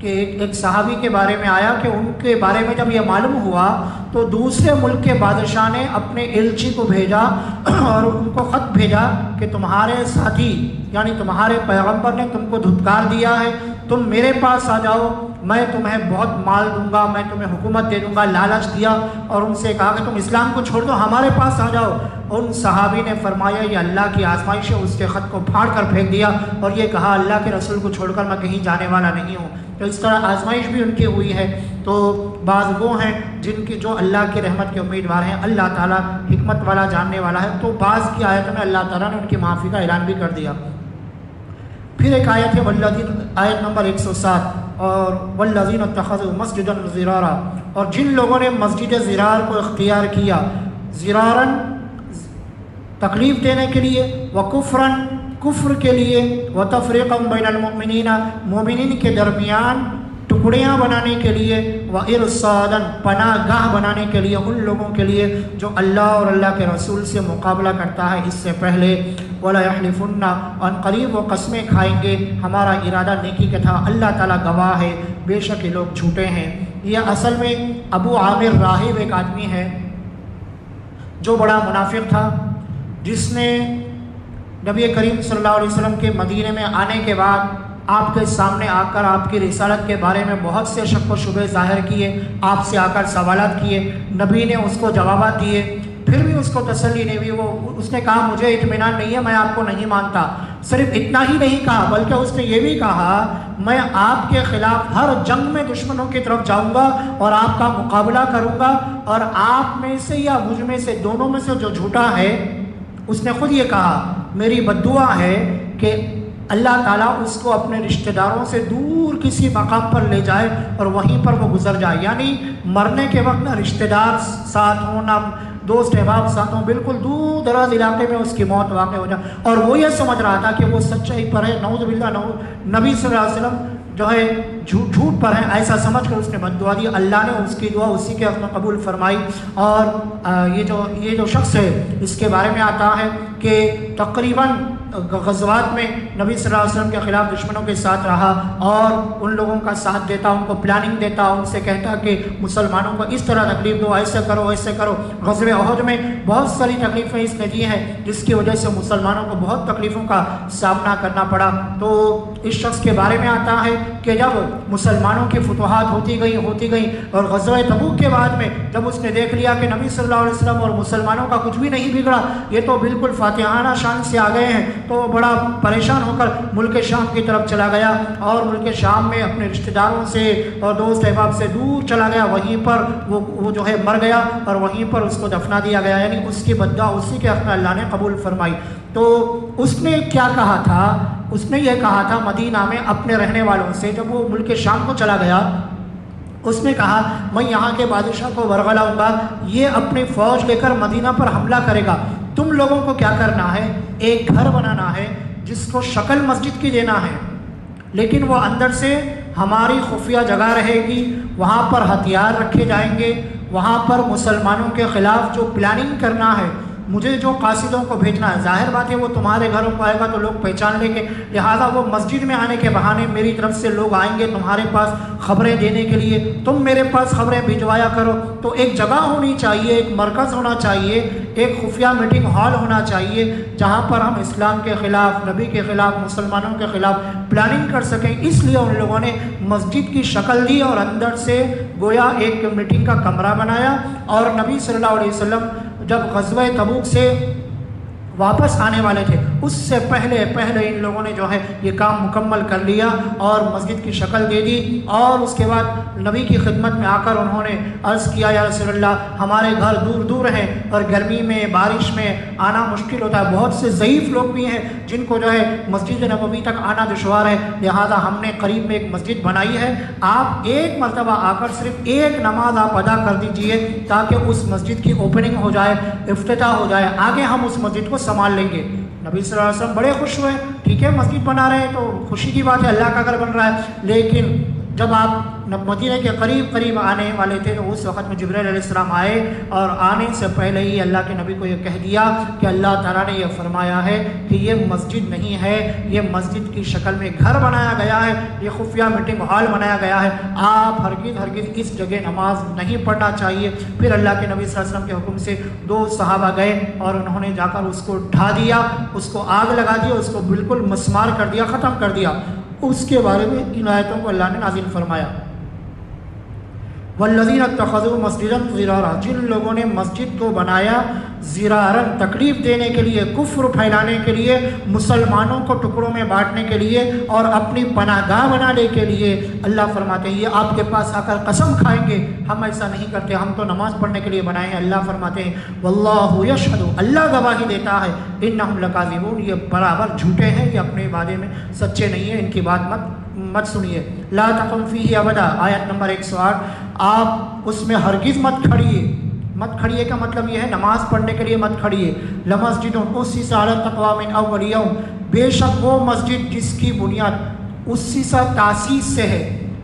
کہ ایک صحابی کے بارے میں آیا کہ ان کے بارے میں جب یہ معلوم ہوا تو دوسرے ملک کے بادشاہ نے اپنے ایلچی کو بھیجا اور ان کو خط بھیجا کہ تمہارے ساتھی یعنی تمہارے پیغمبر نے تم کو دھتکار دیا ہے، تم میرے پاس آ جاؤ، میں تمہیں بہت مال دوں گا، میں تمہیں حکومت دے دوں گا، لالچ دیا اور ان سے کہا کہ تم اسلام کو چھوڑ دو، ہمارے پاس آ جاؤ۔ ان صحابی نے فرمایا یہ اللہ کی آزمائش ہے، اس کے خط کو پھاڑ کر پھینک دیا اور یہ کہا اللہ کے رسول کو چھوڑ کر میں کہیں جانے والا نہیں ہوں۔ تو اس طرح آزمائش بھی ان کی ہوئی ہے۔ تو بعض وہ ہیں جن کی جو اللہ کی رحمت کے امیدوار ہیں، اللہ تعالیٰ حکمت والا جاننے والا ہے، تو بعض کی آیتوں میں اللہ تعالیٰ نے ان کی معافی کا اعلان بھی کر دیا۔ پھر ایک آیت ہے والذین، آیت نمبر 107، اور والذین اتخذوا مسجدا ضرارا، اور جن لوگوں نے مسجد ضرار کو اختیار کیا، ضرارن تکلیف دینے کے لیے، وکفرن کفر کے لیے، وتفریقا بین المؤمنین مومنین کے درمیان ٹکڑیاں بنانے کے لیے، وارصادا پناہ گاہ بنانے کے لیے ان لوگوں کے لیے جو اللہ اور اللہ کے رسول سے مقابلہ کرتا ہے اس سے پہلے، وَلَا يَحْلِفُنَّ، ان قریب وہ قسمیں کھائیں گے ہمارا ارادہ نیکی کا تھا، اللہ تعالیٰ گواہ ہے بے شک یہ لوگ جھوٹے ہیں۔ یہ اصل میں ابو عامر راہب ایک آدمی ہے جو بڑا منافق تھا، جس نے نبی کریم صلی اللہ علیہ وسلم کے مدینے میں آنے کے بعد آپ کے سامنے آ کر آپ کی رسالت کے بارے میں بہت سے شک و شبے ظاہر کیے، آپ سے آ کر سوالات کیے، نبی نے اس کو جوابات دیے، پھر بھی اس کو تسلی نہیں ہوئی، اس نے کہا مجھے اطمینان نہیں ہے، میں آپ کو نہیں مانتا۔ صرف اتنا ہی نہیں کہا بلکہ اس نے یہ بھی کہا میں آپ کے خلاف ہر جنگ میں دشمنوں کی طرف جاؤں گا اور آپ کا مقابلہ کروں گا، اور آپ میں سے یا مجھ میں سے دونوں میں سے جو جھوٹا ہے، اس نے خود یہ کہا میری بد دعا ہے کہ اللہ تعالیٰ اس کو اپنے رشتہ داروں سے دور کسی مقام پر لے جائے اور وہیں پر وہ گزر جائے، یعنی مرنے کے وقت نہ رشتہ دار ساتھ ہوں نہ دوست احباب ساتھ ہوں، بالکل دور دراز علاقے میں اس کی موت واقع ہو جائے، اور وہ یہ سمجھ رہا تھا کہ وہ سچائی پر ہے، نعوذ باللہ، نبی صلی اللہ علیہ وسلم جو ہے جھوٹ پر ہے، ایسا سمجھ کر اس نے بد دعا دی، اللہ نے اس کی دعا اسی کے حق میں قبول فرمائی۔ اور یہ جو شخص ہے اس کے بارے میں آتا ہے کہ تقریباً غزوات میں نبی صلی اللہ علیہ وسلم کے خلاف دشمنوں کے ساتھ رہا اور ان لوگوں کا ساتھ دیتا، ان کو پلاننگ دیتا، ان سے کہتا کہ مسلمانوں کو اس طرح تکلیف دو، ایسے کرو ایسے کرو۔ غزوہ احد میں بہت ساری تکلیفیں اس نے دی ہیں جس کی وجہ سے مسلمانوں کو بہت تکلیفوں کا سامنا کرنا پڑا۔ تو اس شخص کے بارے میں آتا ہے کہ جب مسلمانوں کی فتوحات ہوتی گئیں اور غزوہ تبوک کے بعد میں جب اس نے دیکھ لیا کہ نبی صلی اللہ علیہ وسلم اور مسلمانوں کا کچھ بھی نہیں بگڑا، یہ تو بالکل فاتحانہ شان سے آ گئے ہیں، تو بڑا پریشان ہو کر ملک شام کی طرف چلا گیا اور ملک شام میں اپنے رشتہ داروں سے اور دوست احباب سے دور چلا گیا، وہیں پر وہ جو ہے مر گیا اور وہیں پر اس کو دفنا دیا گیا، یعنی اس کی بد دعا اسی کے حق میں اللہ نے قبول فرمائی۔ تو اس نے کیا کہا تھا؟ اس نے یہ کہا تھا مدینہ میں اپنے رہنے والوں سے، جب وہ ملک شام کو چلا گیا اس نے کہا میں یہاں کے بادشاہ کو ورغلاؤں گا، یہ اپنی فوج لے کر مدینہ پر حملہ کرے گا، تم لوگوں کو کیا کرنا ہے، ایک گھر بنانا ہے جس کو شکل مسجد کی دینا ہے، لیکن وہ اندر سے ہماری خفیہ جگہ رہے گی، وہاں پر ہتھیار رکھے جائیں گے، وہاں پر مسلمانوں کے خلاف جو پلاننگ کرنا ہے، مجھے جو قاصدوں کو بھیجنا ہے، ظاہر بات ہے وہ تمہارے گھروں کو آئے گا تو لوگ پہچان لیں گے، لہٰذا وہ مسجد میں آنے کے بہانے میری طرف سے لوگ آئیں گے تمہارے پاس خبریں دینے کے لیے، تم میرے پاس خبریں بھجوایا کرو۔ تو ایک جگہ ہونی چاہیے، ایک مرکز ہونا چاہیے، ایک خفیہ میٹنگ ہال ہونا چاہیے جہاں پر ہم اسلام کے خلاف، نبی کے خلاف، مسلمانوں کے خلاف پلاننگ کر سکیں۔ اس لیے ان لوگوں نے مسجد کی شکل دی اور اندر سے گویا ایک میٹنگ کا کمرہ بنایا، اور نبی صلی اللہ علیہ وسلم جب غزوہ تبوک سے واپس آنے والے تھے اس سے پہلے ان لوگوں نے جو ہے یہ کام مکمل کر لیا اور مسجد کی شکل دے دی، اور اس کے بعد نبی کی خدمت میں آ کر انہوں نے عرض کیا یا رسول اللہ ہمارے گھر دور دور ہیں اور گرمی میں بارش میں آنا مشکل ہوتا ہے، بہت سے ضعیف لوگ بھی ہیں جن کو جو ہے مسجد نبوی تک آنا دشوار ہے، لہذا ہم نے قریب میں ایک مسجد بنائی ہے، آپ ایک مرتبہ آ کر صرف ایک نماز آپ ادا کر دیجئے تاکہ اس مسجد کی اوپننگ ہو جائے، افتتاح ہو جائے، آگے ہم اس مسجد کو سنبھال لیں گے۔ نبی صلی اللہ علیہ وسلم بڑے خوش ہوئے، ٹھیک ہے مسجد بنا رہے ہیں تو خوشی کی بات ہے، اللہ کا گھر بن رہا ہے، لیکن جب آپ مدینہ کے قریب آنے والے تھے تو اس وقت میں جبرائیل علیہ السلام آئے اور آنے سے پہلے ہی اللہ کے نبی کو یہ کہہ دیا کہ اللہ تعالیٰ نے یہ فرمایا ہے کہ یہ مسجد نہیں ہے، یہ مسجد کی شکل میں گھر بنایا گیا ہے، یہ خفیہ میٹنگ ہال بنایا گیا ہے، آپ ہرگز اس جگہ نماز نہیں پڑھنا چاہیے۔ پھر اللہ کے نبی صلی اللہ علیہ وسلم کے حکم سے 2 صحابہ گئے اور انہوں نے جا کر اس کو ڈھا دیا، اس کو آگ لگا دیا، اس کو بالکل مسمار کر دیا، ختم کر دیا۔ اس کے بارے میں ان آیتوں کو اللہ نے نازل فرمایا، والذین اتخذوا مسجدا ضرارا، جن لوگوں نے مسجد کو بنایا ضرارا، تکلیف دینے کے لیے، کفر پھیلانے کے لیے، مسلمانوں کو ٹکڑوں میں بانٹنے کے لیے اور اپنی پناہ گاہ بنانے کے لیے، اللہ فرماتے ہیں یہ آپ کے پاس آ کر قسم کھائیں گے ہم ایسا نہیں کرتے، ہم تو نماز پڑھنے کے لیے بنائے ہیں۔ اللہ فرماتے ہیں واللہ یشہد، اللہ گواہی دیتا ہے، انہم لکاذبون، یہ برابر جھوٹے ہیں، یہ اپنے وعدے میں سچے نہیں ہیں، ان کی بات مت سنیے۔ لا تقم فیہ ابدا، آیت نمبر 108، آپ اس میں ہرگز مت کھڑیے کا مطلب یہ ہے نماز پڑھنے کے لیے مت کھڑیے۔ لمسجد اسس علی التقوی من اول یوم، بے شک وہ مسجد جس کی بنیاد اسس تاسیس سے ہے۔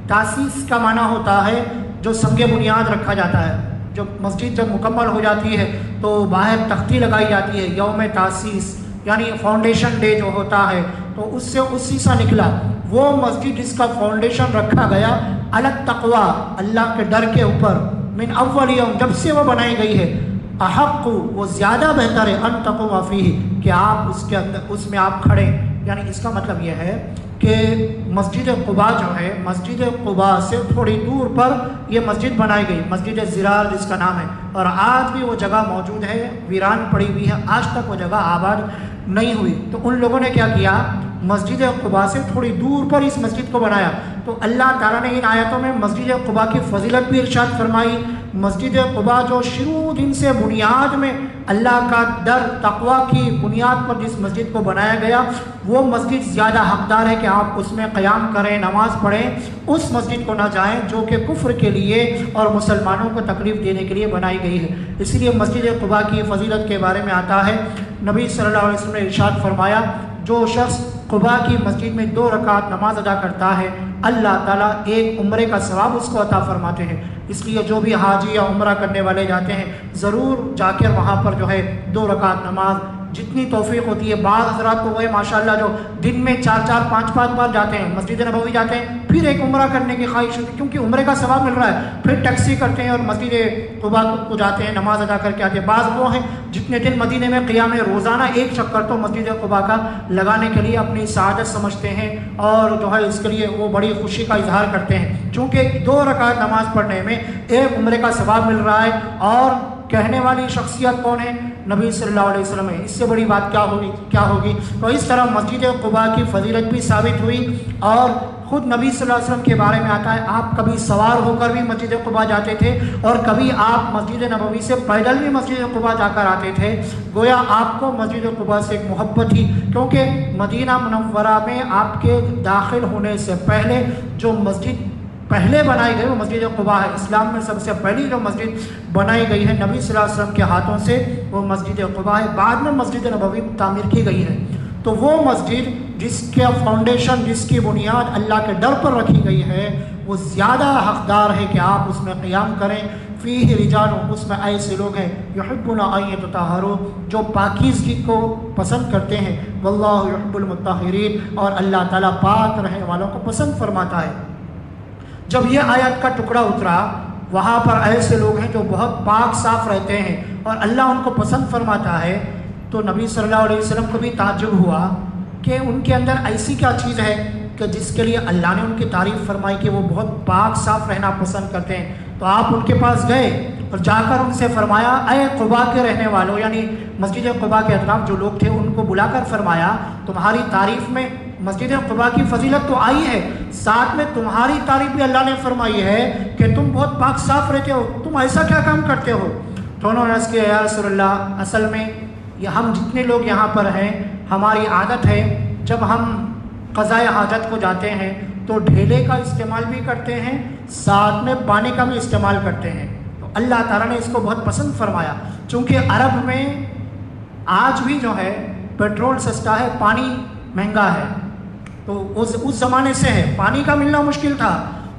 تاسیس کا معنی ہوتا ہے جو سنگ بنیاد رکھا جاتا ہے، جو مسجد جب مکمل ہو جاتی ہے تو باہر تختی لگائی جاتی ہے، یوم تاسیس یعنی فاؤنڈیشن ڈے جو ہوتا ہے، تو اس سے اسیسا نکلا۔ وہ مسجد جس کا فاؤنڈیشن رکھا گیا علی التقوی، اللہ کے ڈر کے اوپر، من اول یوم، جب سے وہ بنائی گئی ہے، احق، وہ زیادہ بہتر ہے، ان تقوم فیہ، کہ آپ اس میں آپ کھڑے۔ یعنی اس کا مطلب یہ ہے کہ مسجد قباء جو ہے، مسجد قباء سے تھوڑی دور پر یہ مسجد بنائی گئی، مسجد زرار جس کا نام ہے، اور آج بھی وہ جگہ موجود ہے، ویران پڑی ہوئی ہے، آج تک وہ جگہ آباد نہیں ہوئی۔ تو ان لوگوں نے کیا کیا، مسجد قباء سے تھوڑی دور پر اس مسجد کو بنایا۔ تو اللہ تعالیٰ نے ان آیتوں میں مسجد قباء کی فضیلت بھی ارشاد فرمائی۔ مسجد قباء جو شروع دن سے بنیاد میں اللہ کا ڈر تقوی کی بنیاد پر جس مسجد کو بنایا گیا، وہ مسجد زیادہ حقدار ہے کہ آپ اس میں قیام کریں، نماز پڑھیں۔ اس مسجد کو نہ جائیں جو کہ کفر کے لیے اور مسلمانوں کو تکلیف دینے کے لیے بنائی گئی ہے۔ اس لیے مسجد قباء کی فضیلت کے بارے میں آتا ہے، نبی صلی اللہ علیہ وسلم نے ارشاد فرمایا، جو شخص قباء کی مسجد میں 2 رکعت نماز ادا کرتا ہے، اللہ تعالیٰ ایک عمرے کا ثواب اس کو عطا فرماتے ہیں۔ اس لیے جو بھی حاجی یا عمرہ کرنے والے جاتے ہیں، ضرور جا کر وہاں پر جو ہے 2 رکعت نماز، جتنی توفیق ہوتی ہے۔ بعض حضرات کو وہ ہے ماشاءاللہ جو دن میں 4 5 بار جاتے ہیں، مسجد نبوی جاتے ہیں، پھر ایک عمرہ کرنے کی خواہش ہوتی ہے کیونکہ عمرے کا ثواب مل رہا ہے، پھر ٹیکسی کرتے ہیں اور مسجد قباء کو جاتے ہیں، نماز ادا کر کے آتے ہیں۔ بعض وہ ہیں جتنے دن مدینے میں قیام روزانہ ایک چکر تو مسجد قباء کا لگانے کے لیے اپنی سعادت سمجھتے ہیں اور جو ہے اس کے لیے وہ بڑی خوشی کا اظہار کرتے ہیں، چونکہ 2 رکعت نماز پڑھنے میں ایک عمرے کا ثواب مل رہا ہے۔ اور کہنے والی شخصیت کون ہے؟ نبی صلی اللہ علیہ وسلم ہے، اس سے بڑی بات کیا ہوگی؟ تو اس طرح مسجد قباء کی فضیلت بھی ثابت ہوئی، اور خود نبی صلی اللہ علیہ وسلم کے بارے میں آتا ہے، آپ کبھی سوار ہو کر بھی مسجد قباء جاتے تھے اور کبھی آپ مسجد نبوی سے پیدل بھی مسجد قباء جا کر آتے تھے۔ گویا آپ کو مسجد قباء سے ایک محبت تھی، کیونکہ مدینہ منورہ میں آپ کے داخل ہونے سے پہلے جو مسجد پہلے بنائی گئی وہ مسجد قباء ہے۔ اسلام میں سب سے پہلی جو مسجد بنائی گئی ہے نبی صلی اللہ علیہ وسلم کے ہاتھوں سے، وہ مسجد قباء ہے۔ بعد میں مسجد نبوی تعمیر کی گئی ہے۔ تو وہ مسجد جس کا فاؤنڈیشن، جس کی بنیاد اللہ کے ڈر پر رکھی گئی ہے، وہ زیادہ حقدار ہے کہ آپ اس میں قیام کریں۔ فیہ رجال، اس میں ایسے لوگ ہیں، یحبون ان یطہروا، جو پاکیزگی کو پسند کرتے ہیں، واللہ یحب المطہرین، اور اللہ تعالیٰ پاک رہنے والوں کو پسند فرماتا ہے۔ جب یہ آیت کا ٹکڑا اترا، وہاں پر ایسے لوگ ہیں جو بہت پاک صاف رہتے ہیں اور اللہ ان کو پسند فرماتا ہے، تو نبی صلی اللہ علیہ وسلم کو بھی تعجب ہوا کہ ان کے اندر ایسی کیا چیز ہے کہ جس کے لیے اللہ نے ان کی تعریف فرمائی کہ وہ بہت پاک صاف رہنا پسند کرتے ہیں۔ تو آپ ان کے پاس گئے اور جا کر ان سے فرمایا، اے قباء کے رہنے والوں، یعنی مسجد قباء کے اطراف جو لوگ تھے ان کو بلا کر فرمایا، تمہاری تعریف میں مسجد قباء کی فضیلت تو آئی ہے، ساتھ میں تمہاری تعریف بھی اللہ نے فرمائی ہے کہ تم بہت پاک صاف رہتے ہو، تم ایسا کیا کام کرتے ہو؟ تو انہوں نے عرض کیا، یا رسول اللہ، اصل میں ہم جتنے لوگ یہاں پر ہیں، ہماری عادت ہے جب ہم قضائے حاجت کو جاتے ہیں تو ڈھیلے کا استعمال بھی کرتے ہیں، ساتھ میں پانی کا بھی استعمال کرتے ہیں۔ تو اللہ تعالیٰ نے اس کو بہت پسند فرمایا، چونکہ عرب میں آج بھی جو ہے پیٹرول سستا ہے، پانی مہنگا ہے، تو اس زمانے سے ہے، پانی کا ملنا مشکل تھا،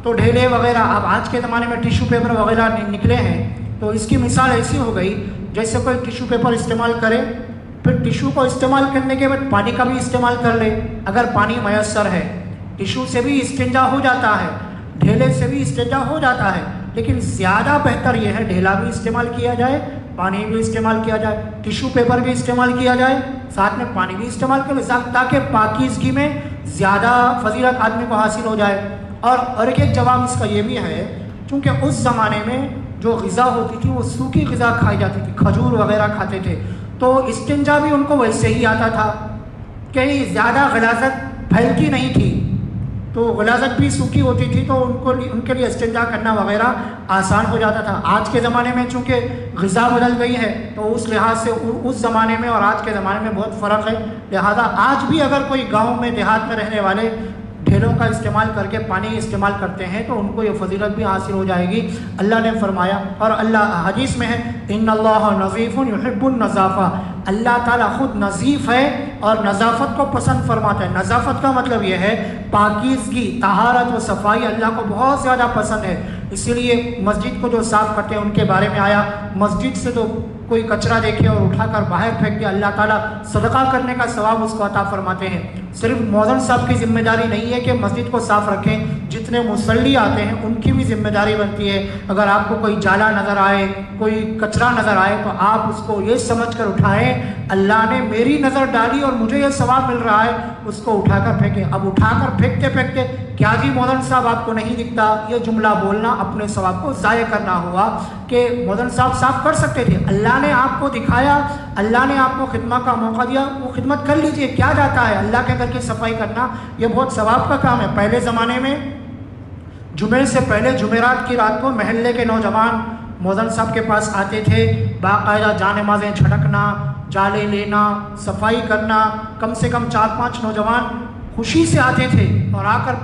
تو ڈھیلے وغیرہ اب آج کے زمانے میں ٹیشو پیپر وغیرہ نکلے ہیں، تو اس کی مثال ایسی ہو گئی جیسے کوئی ٹیشو پیپر استعمال کرے، پھر ٹیشو کو استعمال کرنے کے بعد پانی کا بھی استعمال کر لے اگر پانی میسر ہے۔ ٹیشو سے بھی استنجا ہو جاتا ہے، ڈھیلے سے بھی استنجا ہو جاتا ہے، لیکن زیادہ بہتر یہ ہے ڈھیلا بھی استعمال کیا جائے، پانی بھی استعمال کیا جائے، ٹیشو پیپر بھی استعمال کیا جائے، ساتھ میں پانی بھی استعمال کر لے، تاکہ پاکیزگی میں زیادہ فضیلت آدمی کو حاصل ہو جائے۔ اور ایک جواب اس کا یہ بھی ہے، چونکہ اس زمانے میں جو غذا ہوتی تھی وہ سوکھی غذا کھائی جاتی تھی، کھجور وغیرہ کھاتے تھے، تو استنجا بھی ان کو ویسے ہی آتا تھا، کہیں زیادہ غلاظت پھیلتی نہیں تھی، تو غلاظت بھی سوکھی ہوتی تھی، تو ان کے لیے استنجا کرنا وغیرہ آسان ہو جاتا تھا۔ آج کے زمانے میں چونکہ غذا بدل گئی ہے، تو اس لحاظ سے اس زمانے میں اور آج کے زمانے میں بہت فرق ہے، لہذا آج بھی اگر کوئی گاؤں میں دیہات میں رہنے والے ڈھیلوں کا استعمال کر کے پانی استعمال کرتے ہیں تو ان کو یہ فضیلت بھی حاصل ہو جائے گی۔ اللہ نے فرمایا، اور اللہ حدیث میں ہے، ان اللہ نظیف یحب النظافہ، اللہ تعالیٰ خود نظیف ہے اور نظافت کو پسند فرماتا ہے۔ نظافت کا مطلب یہ ہے پاکیزگی، طہارت و صفائی اللہ کو بہت زیادہ پسند ہے، اسی لیے مسجد کو جو صاف کرتے ہیں ان کے بارے میں آیا، مسجد سے تو کوئی کچرا دیکھے اور اٹھا کر باہر پھینک دے، اللہ تعالیٰ صدقہ کرنے کا ثواب اس کو عطا فرماتے ہیں۔ صرف مؤذن صاحب کی ذمہ داری نہیں ہے کہ مسجد کو صاف رکھیں، جتنے مصلی آتے ہیں ان کی بھی ذمہ داری بنتی ہے۔ اگر آپ کو کوئی جالا نظر آئے، کوئی کچرا نظر آئے، تو آپ اس کو یہ سمجھ کر اٹھائیں اللہ نے میری نظر ڈالی اور مجھے یہ ثواب مل رہا ہے، اس کو اٹھا کر پھینکیں۔ اب اٹھا کر پھینکتے پھینکتے کیا جی مؤذن صاحب آپ کو نہیں دکھتا، یہ جملہ بولنا اپنے ثواب کو ضائع کرنا ہوا کہ مؤذن صاحب صاف کر سکتے تھے، اللہ نے آپ کو دکھایا، اللہ نے آپ کو خدمت کا موقع دیا، وہ خدمت کر لیجئے، کیا جاتا ہے؟ اللہ کے گھر کی صفائی کرنا یہ بہت ثواب کا کام ہے۔ پہلے زمانے میں جمعے سے پہلے جمعرات کی رات کو محلے کے نوجوان مؤذن صاحب کے پاس آتے تھے، باقاعدہ جانمازیں چھڑکنا، جالے لینا، صفائی کرنا، کم سے کم 4-5 نوجوان خوشی سے آتے تھے اور آ کر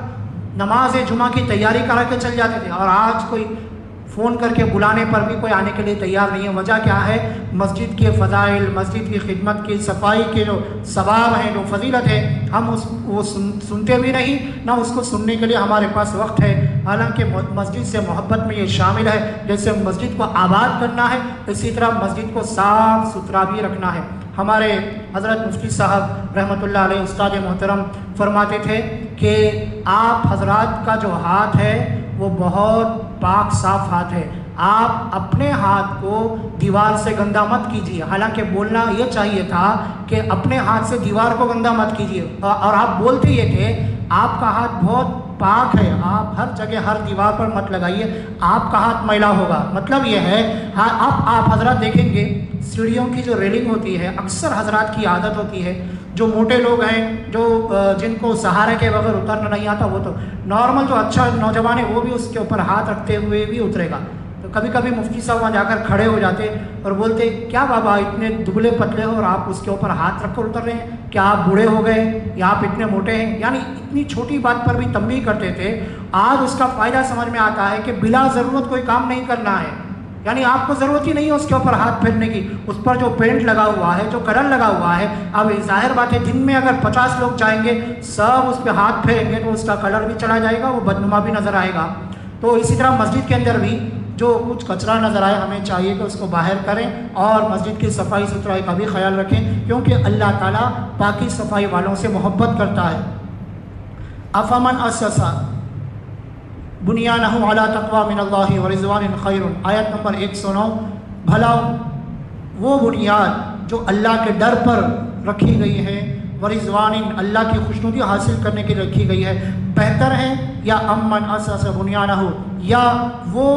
نماز جمعہ کی تیاری کرا کے چل جاتے تھے۔ اور آج کوئی فون کر کے بلانے پر بھی کوئی آنے کے لیے تیار نہیں ہے۔ وجہ کیا ہے؟ مسجد کے فضائل، مسجد کی خدمت کی، صفائی کے جو ثواب ہیں، جو فضیلت ہے، ہم وہ سنتے بھی نہیں، نہ اس کو سننے کے لیے ہمارے پاس وقت ہے۔ حالانکہ مسجد سے محبت میں یہ شامل ہے، جیسے مسجد کو آباد کرنا ہے اسی طرح مسجد کو صاف ستھرا بھی رکھنا ہے۔ ہمارے حضرت مفتی صاحب رحمۃ اللہ علیہ استاد محترم فرماتے تھے کہ آپ حضرات کا جو ہاتھ ہے وہ بہت پاک صاف ہاتھ ہے، آپ اپنے ہاتھ کو دیوار سے گندا مت کیجیے۔ حالانکہ بولنا یہ چاہیے تھا کہ اپنے ہاتھ سے دیوار کو گندا مت کیجیے، اور آپ بولتے یہ تھے آپ کا ہاتھ بہت پاک ہے، آپ ہر جگہ ہر دیوار پر مت لگائیے، آپ کا ہاتھ میلا ہوگا۔ مطلب یہ ہے آپ حضرات دیکھیں گے سیڑھیوں کی جو ریلنگ ہوتی ہے، اکثر حضرات کی عادت ہوتی ہے، جو موٹے لوگ ہیں، جو جن کو سہارے کے بغیر اترنا نہیں آتا، وہ تو نارمل جو اچھا نوجوان ہے وہ بھی اس کے اوپر ہاتھ رکھتے ہوئے بھی اترے گا۔ تو کبھی کبھی مفتی صاحب وہاں جا کر کھڑے ہو جاتے اور بولتے کیا بابا اتنے دبلے پتلے ہو اور آپ اس کے اوپر ہاتھ رکھ کر اتر رہے ہیں، کیا آپ بوڑھے ہو گئے یا آپ اتنے موٹے ہیں؟ یعنی اتنی چھوٹی بات پر بھی تنبیہ کرتے تھے۔ آج اس کا فائدہ سمجھ میں آتا ہے کہ بلا ضرورت کوئی کام نہیں کرنا ہے، یعنی آپ کو ضرورت ہی نہیں ہے اس کے اوپر ہاتھ پھیرنے کی، اس پر جو پینٹ لگا ہوا ہے، جو کلر لگا ہوا ہے، اب ظاہر بات ہے دن میں اگر 50 لوگ جائیں گے سب اس پہ ہاتھ پھیریں گے تو اس کا کلر بھی چلا جائے گا، وہ بدنما بھی نظر آئے گا۔ تو اسی طرح مسجد کے اندر بھی جو کچھ کچرا نظر آئے ہمیں چاہیے کہ اس کو باہر کریں اور مسجد کی صفائی ستھرائی کا بھی خیال رکھیں، کیونکہ اللہ تعالیٰ پاکی صفائی والوں سے محبت کرتا ہے۔ افمن اسس بنیانہ علی تقوی من اللہ ورضوان خیر، آیت نمبر 109۔ بھلا وہ بنیاد جو اللہ کے ڈر پر رکھی گئی ہے، ورضوان اللہ کی خوشنودی حاصل کرنے کے لیے رکھی گئی ہے، بہتر ہے یا امن اسس بنیانہ، یا وہ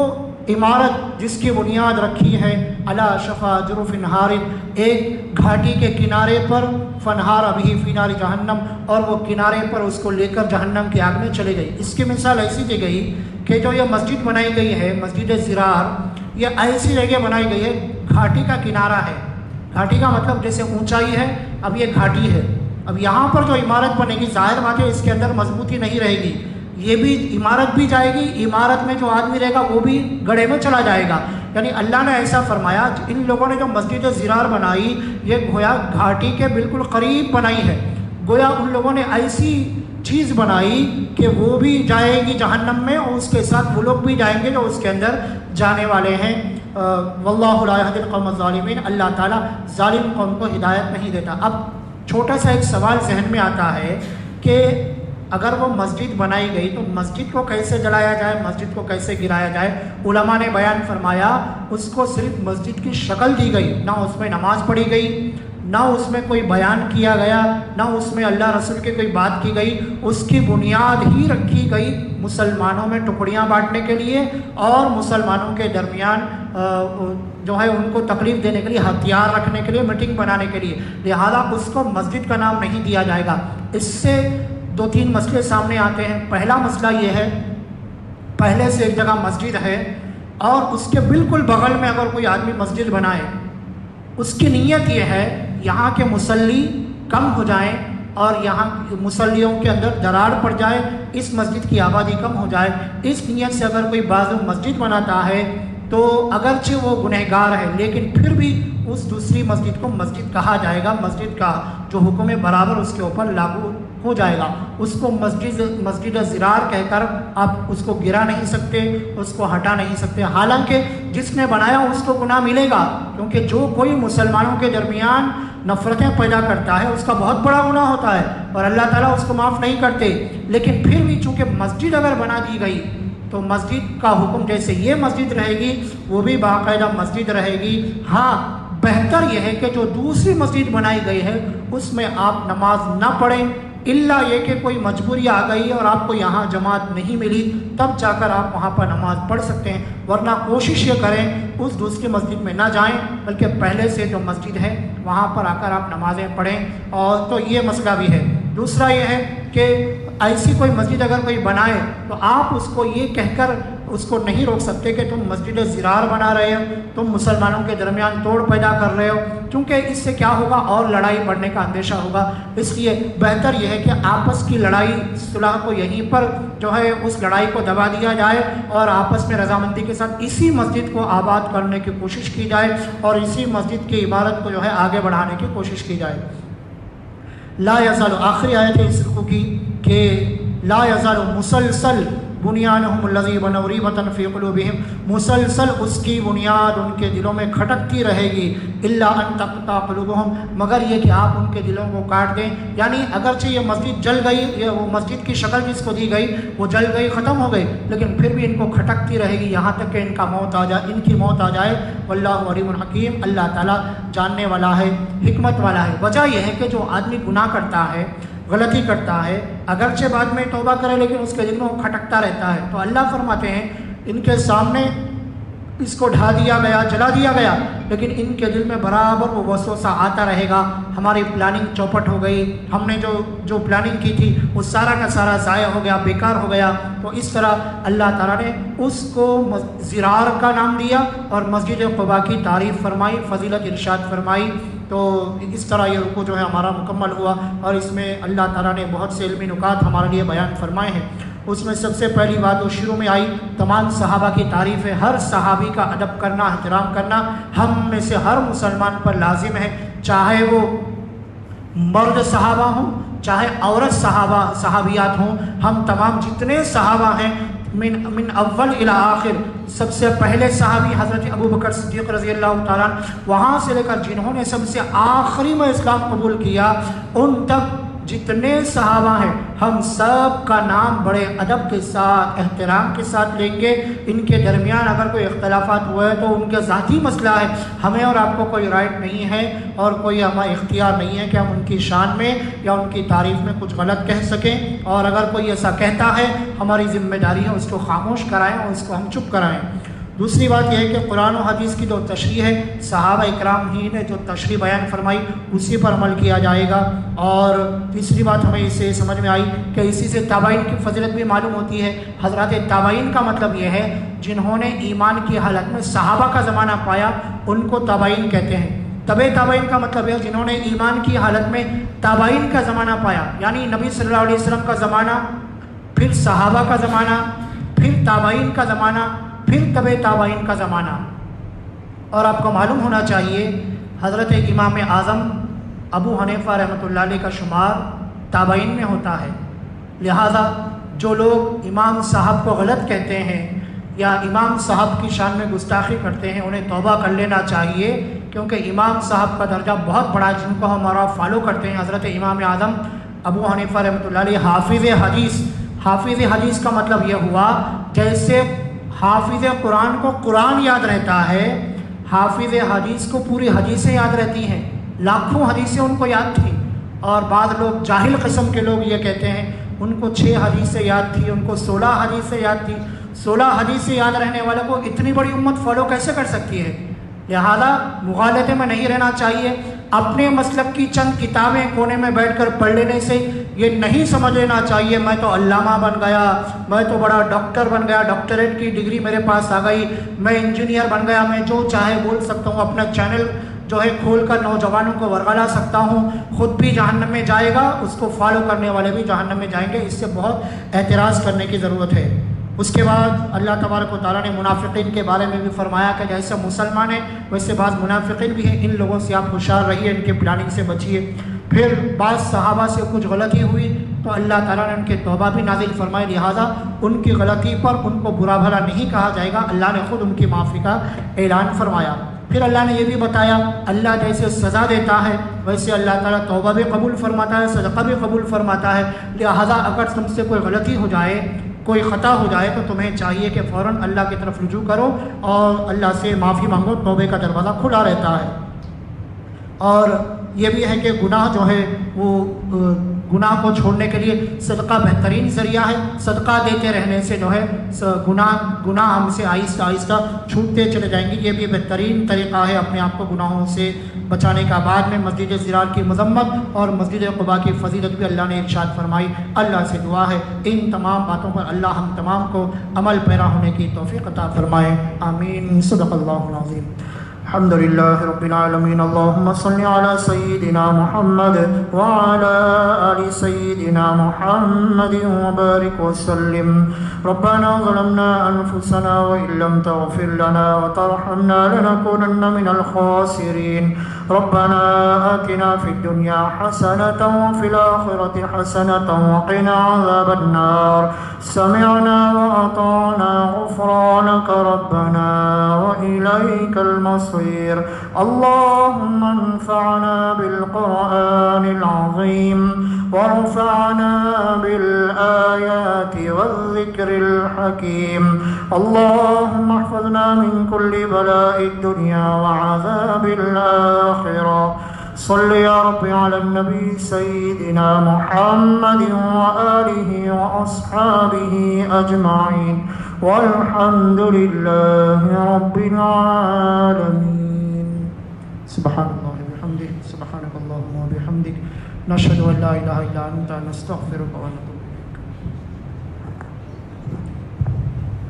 عمارت جس کی بنیاد رکھی ہے علی شفا جرف نہار، ایک گھاٹی کے کنارے پر، فنہار ابھی فی نار جہنم، اور وہ کنارے پر اس کو لے کر جہنم کی آگ میں چلے گئی۔ اس کی مثال ایسی دی گئی کہ جو یہ مسجد بنائی گئی ہے، مسجد زرار، یہ ایسی جگہ بنائی گئی ہے، گھاٹی کا کنارہ ہے۔ گھاٹی کا مطلب جیسے اونچائی ہے، اب یہ گھاٹی ہے، اب یہاں پر جو عمارت بنے گی ظاہر بات ہے اس کے اندر مضبوطی نہیں رہے گی، یہ بھی عمارت بھی جائے گی، عمارت میں جو آدمی رہے گا وہ بھی گڑھے میں چلا جائے گا۔ یعنی اللہ نے ایسا فرمایا، ان لوگوں نے جو مسجد زرار بنائی یہ گویا گھاٹی کے بالکل قریب بنائی ہے، گویا ان لوگوں نے ایسی چیز بنائی کہ وہ بھی جائے گی جہنم میں اور اس کے ساتھ وہ لوگ بھی جائیں گے جو اس کے اندر جانے والے ہیں۔ واللہ لا یہدی القوم الظالمین، اللہ تعالیٰ ظالم قوم کو ہدایت نہیں دیتا۔ اب چھوٹا سا ایک سوال ذہن میں آتا ہے کہ اگر وہ مسجد بنائی گئی تو مسجد کو کیسے جلایا جائے، مسجد کو کیسے گرایا جائے؟ علماء نے بیان فرمایا اس کو صرف مسجد کی شکل دی گئی، نہ اس میں نماز پڑھی گئی، نہ اس میں کوئی بیان کیا گیا، نہ اس میں اللہ رسول کی کوئی بات کی گئی، اس کی بنیاد ہی رکھی گئی مسلمانوں میں ٹکڑیاں بانٹنے کے لیے اور مسلمانوں کے درمیان جو ہے ان کو تکلیف دینے کے لیے، ہتھیار رکھنے کے لیے، میٹنگ بنانے کے لیے، لہذا اس کو مسجد کا نام نہیں دیا جائے گا۔ اس سے دو تین مسئلے سامنے آتے ہیں۔ پہلا مسئلہ یہ ہے، پہلے سے ایک جگہ مسجد ہے اور اس کے بالکل بغل میں اگر کوئی آدمی مسجد بنائے، اس کی نیت یہ ہے یہاں کے مصلی کم ہو جائیں اور یہاں مصلیوں کے اندر دراڑ پڑ جائے، اس مسجد کی آبادی کم ہو جائے، اس نیت سے اگر کوئی بعض مسجد بناتا ہے تو اگرچہ وہ گنہگار ہے لیکن پھر بھی اس دوسری مسجد کو مسجد کہا جائے گا، مسجد کا جو حکم ہے برابر اس کے اوپر لاگو ہو جائے گا۔ اس کو مسجد زرار کہہ کر آپ اس کو گرا نہیں سکتے، اس کو ہٹا نہیں سکتے، حالانکہ جس نے بنایا اس کو گناہ ملے گا، کیونکہ جو کوئی مسلمانوں کے درمیان نفرتیں پیدا کرتا ہے اس کا بہت بڑا گناہ ہوتا ہے اور اللہ تعالیٰ اس کو معاف نہیں کرتے۔ لیکن پھر بھی چونکہ مسجد اگر بنا دی گئی تو مسجد کا حکم جیسے یہ مسجد رہے گی وہ بھی باقاعدہ مسجد رہے گی۔ ہاں بہتر یہ ہے کہ جو دوسری مسجد بنائی گئی ہے اس میں آپ نماز نہ پڑھیں، الا یہ کہ کوئی مجبوری آ گئی اور آپ کو یہاں جماعت نہیں ملی، تب جا کر آپ وہاں پر نماز پڑھ سکتے ہیں، ورنہ کوشش یہ کریں اس دوسری مسجد میں نہ جائیں بلکہ پہلے سے جو مسجد ہے وہاں پر آ کر آپ نمازیں پڑھیں۔ اور تو یہ مسئلہ بھی ہے۔ دوسرا یہ ہے کہ ایسی کوئی مسجد اگر کوئی بنائے تو آپ اس کو یہ کہہ کر اس کو نہیں روک سکتے کہ تم مسجد زرار بنا رہے ہو، تم مسلمانوں کے درمیان توڑ پیدا کر رہے ہو، کیونکہ اس سے کیا ہوگا اور لڑائی بڑھنے کا اندیشہ ہوگا۔ اس لیے بہتر یہ ہے کہ آپس کی لڑائی صلح کو یہیں پر جو ہے اس لڑائی کو دبا دیا جائے اور آپس میں رضامندی کے ساتھ اسی مسجد کو آباد کرنے کی کوشش کی جائے اور اسی مسجد کی عمارت کو جو ہے آگے بڑھانے کی کوشش کی جائے۔ لا یزال، آخری آیت ہے اس رکوع کی کہ لا یزال مسلسل بنیانہم الذی بنوا ریبۃ فی قلوبہم، مسلسل اس کی بنیاد ان کے دلوں میں کھٹکتی رہے گی، الا ان تقطع قلوبہم، مگر یہ کہ آپ ان کے دلوں کو کاٹ دیں۔ یعنی اگرچہ یہ مسجد جل گئی، یہ وہ مسجد کی شکل جس کو دی گئی وہ جل گئی، ختم ہو گئی، لیکن پھر بھی ان کو کھٹکتی رہے گی یہاں تک کہ ان کی موت آ جائے۔ واللہ علیم حکیم، اللہ تعالیٰ جاننے والا ہے، حکمت والا ہے۔ وجہ یہ ہے کہ جو آدمی گناہ کرتا ہے، غلطی کرتا ہے، اگرچہ بعد میں توبہ کرے لیکن اس کے دل میں وہ کھٹکتا رہتا ہے، تو اللہ فرماتے ہیں ان کے سامنے اس کو ڈھا دیا گیا، جلا دیا گیا، لیکن ان کے دل میں برابر وہ وسوسہ آتا رہے گا، ہماری پلاننگ چوپٹ ہو گئی، ہم نے جو پلاننگ کی تھی وہ سارا کا سارا ضائع ہو گیا، بیکار ہو گیا۔ تو اس طرح اللہ تعالیٰ نے اس کو زرار کا نام دیا اور مسجد قباء کی تعریف فرمائی، فضیلت ارشاد فرمائی۔ تو اس طرح یہ رکوع جو ہے ہمارا مکمل ہوا اور اس میں اللہ تعالیٰ نے بہت سے علمی نکات ہمارے لیے بیان فرمائے ہیں۔ اس میں سب سے پہلی بات وہ شروع میں آئی، تمام صحابہ کی تعریف ہے، ہر صحابی کا ادب کرنا، احترام کرنا ہم میں سے ہر مسلمان پر لازم ہے، چاہے وہ مرد صحابہ ہوں چاہے عورت صحابیات ہوں، ہم تمام جتنے صحابہ ہیں من اول الى آخر، سب سے پہلے صحابی حضرت ابو بکر صدیق رضی اللہ تعالیٰ وہاں سے لے کر جنہوں نے سب سے آخری میں اسلام قبول کیا، ان تک جتنے صحابہ ہیں ہم سب کا نام بڑے ادب کے ساتھ، احترام کے ساتھ لیں گے۔ ان کے درمیان اگر کوئی اختلافات ہوئے تو ان کے ذاتی مسئلہ ہے، ہمیں اور آپ کو کوئی رائٹ نہیں ہے اور کوئی ہمارا اختیار نہیں ہے کہ ہم ان کی شان میں یا ان کی تعریف میں کچھ غلط کہہ سکیں، اور اگر کوئی ایسا کہتا ہے ہماری ذمہ داری ہے اس کو خاموش کرائیں اور اس کو ہم چپ کرائیں۔ دوسری بات یہ ہے کہ قرآن و حدیث کی جو تشریح ہے، صحابہ اکرام ہی نے جو تشریح بیان فرمائی اسی پر عمل کیا جائے گا۔ اور تیسری بات ہمیں اس سے سمجھ میں آئی کہ اسی سے تابعین کی فضیلت بھی معلوم ہوتی ہے۔ حضرات تابعین کا مطلب یہ ہے جنہوں نے ایمان کی حالت میں صحابہ کا زمانہ پایا، ان کو تابعین کہتے ہیں۔ تابعین کا مطلب ہے جنہوں نے ایمان کی حالت میں تابعین کا زمانہ پایا، یعنی نبی صلی اللہ علیہ وسلم کا زمانہ، پھر صحابہ کا زمانہ، پھر تابعین کا زمانہ، پھر تابعین کا زمانہ۔ اور آپ کو معلوم ہونا چاہیے حضرت امام اعظم ابو حنیفہ رحمۃ اللہ علیہ کا شمار تابعین میں ہوتا ہے۔ لہذا جو لوگ امام صاحب کو غلط کہتے ہیں یا امام صاحب کی شان میں گستاخی کرتے ہیں انہیں توبہ کر لینا چاہیے، کیونکہ امام صاحب کا درجہ بہت بڑا ہے، جن کو ہمارا فالو کرتے ہیں حضرت امام اعظم ابو حنیفہ رحمۃ اللہ علیہ حافظ حدیث۔ حافظ حدیث کا مطلب یہ ہوا جیسے حافظ قرآن کو قرآن یاد رہتا ہے، حافظ حدیث کو پوری حدیثیں یاد رہتی ہیں، لاکھوں حدیثیں ان کو یاد تھیں۔ اور بعض لوگ جاہل قسم کے لوگ یہ کہتے ہیں ان کو 6 حدیثیں یاد تھی، ان کو 16 حدیثیں یاد تھی۔ 16 حدیثیں یاد رہنے والے کو اتنی بڑی امت فالو کیسے کر سکتی ہے؟ لہذا مغالطے میں نہیں رہنا چاہیے۔ اپنے مسلک کی چند کتابیں کونے میں بیٹھ کر پڑھ لینے سے یہ نہیں سمجھ لینا چاہیے میں تو علامہ بن گیا، میں تو بڑا ڈاکٹر بن گیا، ڈاکٹریٹ کی ڈگری میرے پاس آ گئی، میں انجینئر بن گیا، میں جو چاہے بول سکتا ہوں، اپنا چینل جو ہے کھول کر نوجوانوں کو ورغلا سکتا ہوں، خود بھی جہنم میں جائے گا، اس کو فالو کرنے والے بھی جہنم میں جائیں گے۔ اس سے بہت احتراز کرنے کی ضرورت ہے۔ اس کے بعد اللہ تبارک و تعالیٰ نے منافقین کے بارے میں بھی فرمایا کہ جیسے مسلمان ہیں ویسے بعض منافقین بھی ہیں، ان لوگوں سے آپ ہوشیار رہیے، ان کے پلاننگ سے بچیے۔ پھر بعض صحابہ سے کچھ غلطی ہوئی تو اللہ تعالیٰ نے ان کے توبہ بھی نازل فرمائی، لہٰذا ان کی غلطی پر ان کو برا بھلا نہیں کہا جائے گا، اللہ نے خود ان کی معافی کا اعلان فرمایا۔ پھر اللہ نے یہ بھی بتایا اللہ جیسے سزا دیتا ہے ویسے اللہ تعالیٰ توبہ بھی قبول فرماتا ہے، صدقہ بھی قبول فرماتا ہے۔ لہٰذا اگر تم سے کوئی غلطی ہو جائے، کوئی خطا ہو جائے تو تمہیں چاہیے کہ فوراً اللہ کی طرف رجوع کرو اور اللہ سے معافی مانگو، توبے کا دروازہ کھلا رہتا ہے۔ اور یہ بھی ہے کہ گناہ جو ہے وہ گناہ کو چھوڑنے کے لیے صدقہ بہترین ذریعہ ہے۔ صدقہ دیتے رہنے سے جو ہے گناہ ہم سے آہستہ آہستہ چھوٹتے چلے جائیں گے، یہ بھی بہترین طریقہ ہے اپنے آپ کو گناہوں سے بچانے کا۔ بعد میں مسجد ضرار کی مذمت اور مسجد قباء کی فضیلت بھی اللہ نے ارشاد فرمائی۔ اللہ سے دعا ہے ان تمام باتوں پر اللہ ہم تمام کو عمل پیرا ہونے کی توفیق عطا فرمائے، آمین۔ صدق اللہ العظیم۔ الحمد للہ رب العالمین، اللہم صل علی سیدنا محمد وعلی آل سیدنا محمد وبارک وسلم۔ ربنا ظلمنا انفسنا وإن لم تغفر لنا وترحمنا لنكونن من الخاسرین۔ ربنا آتنا في الدنيا حسنة وفي الآخرة حسنة وقنا عذاب النار۔ سمعنا وأطعنا غفرانك ربنا وإليك المصير۔ اللهم انفعنا بالقرآن العظيم وارفعنا بالآيات والذكر الحكيم۔ اللهم احفظنا من كل بلاء الدنيا وعذاب الآخرة۔ صل يا رب على النبي سيدنا محمد وآله وأصحابه أجمعين، والحمد لله رب العالمين۔ سبحان الله وبحمده، سبحانك اللهم وبحمدك، نشهد أن لا إله إلا أنت، نستغفرك ونتوب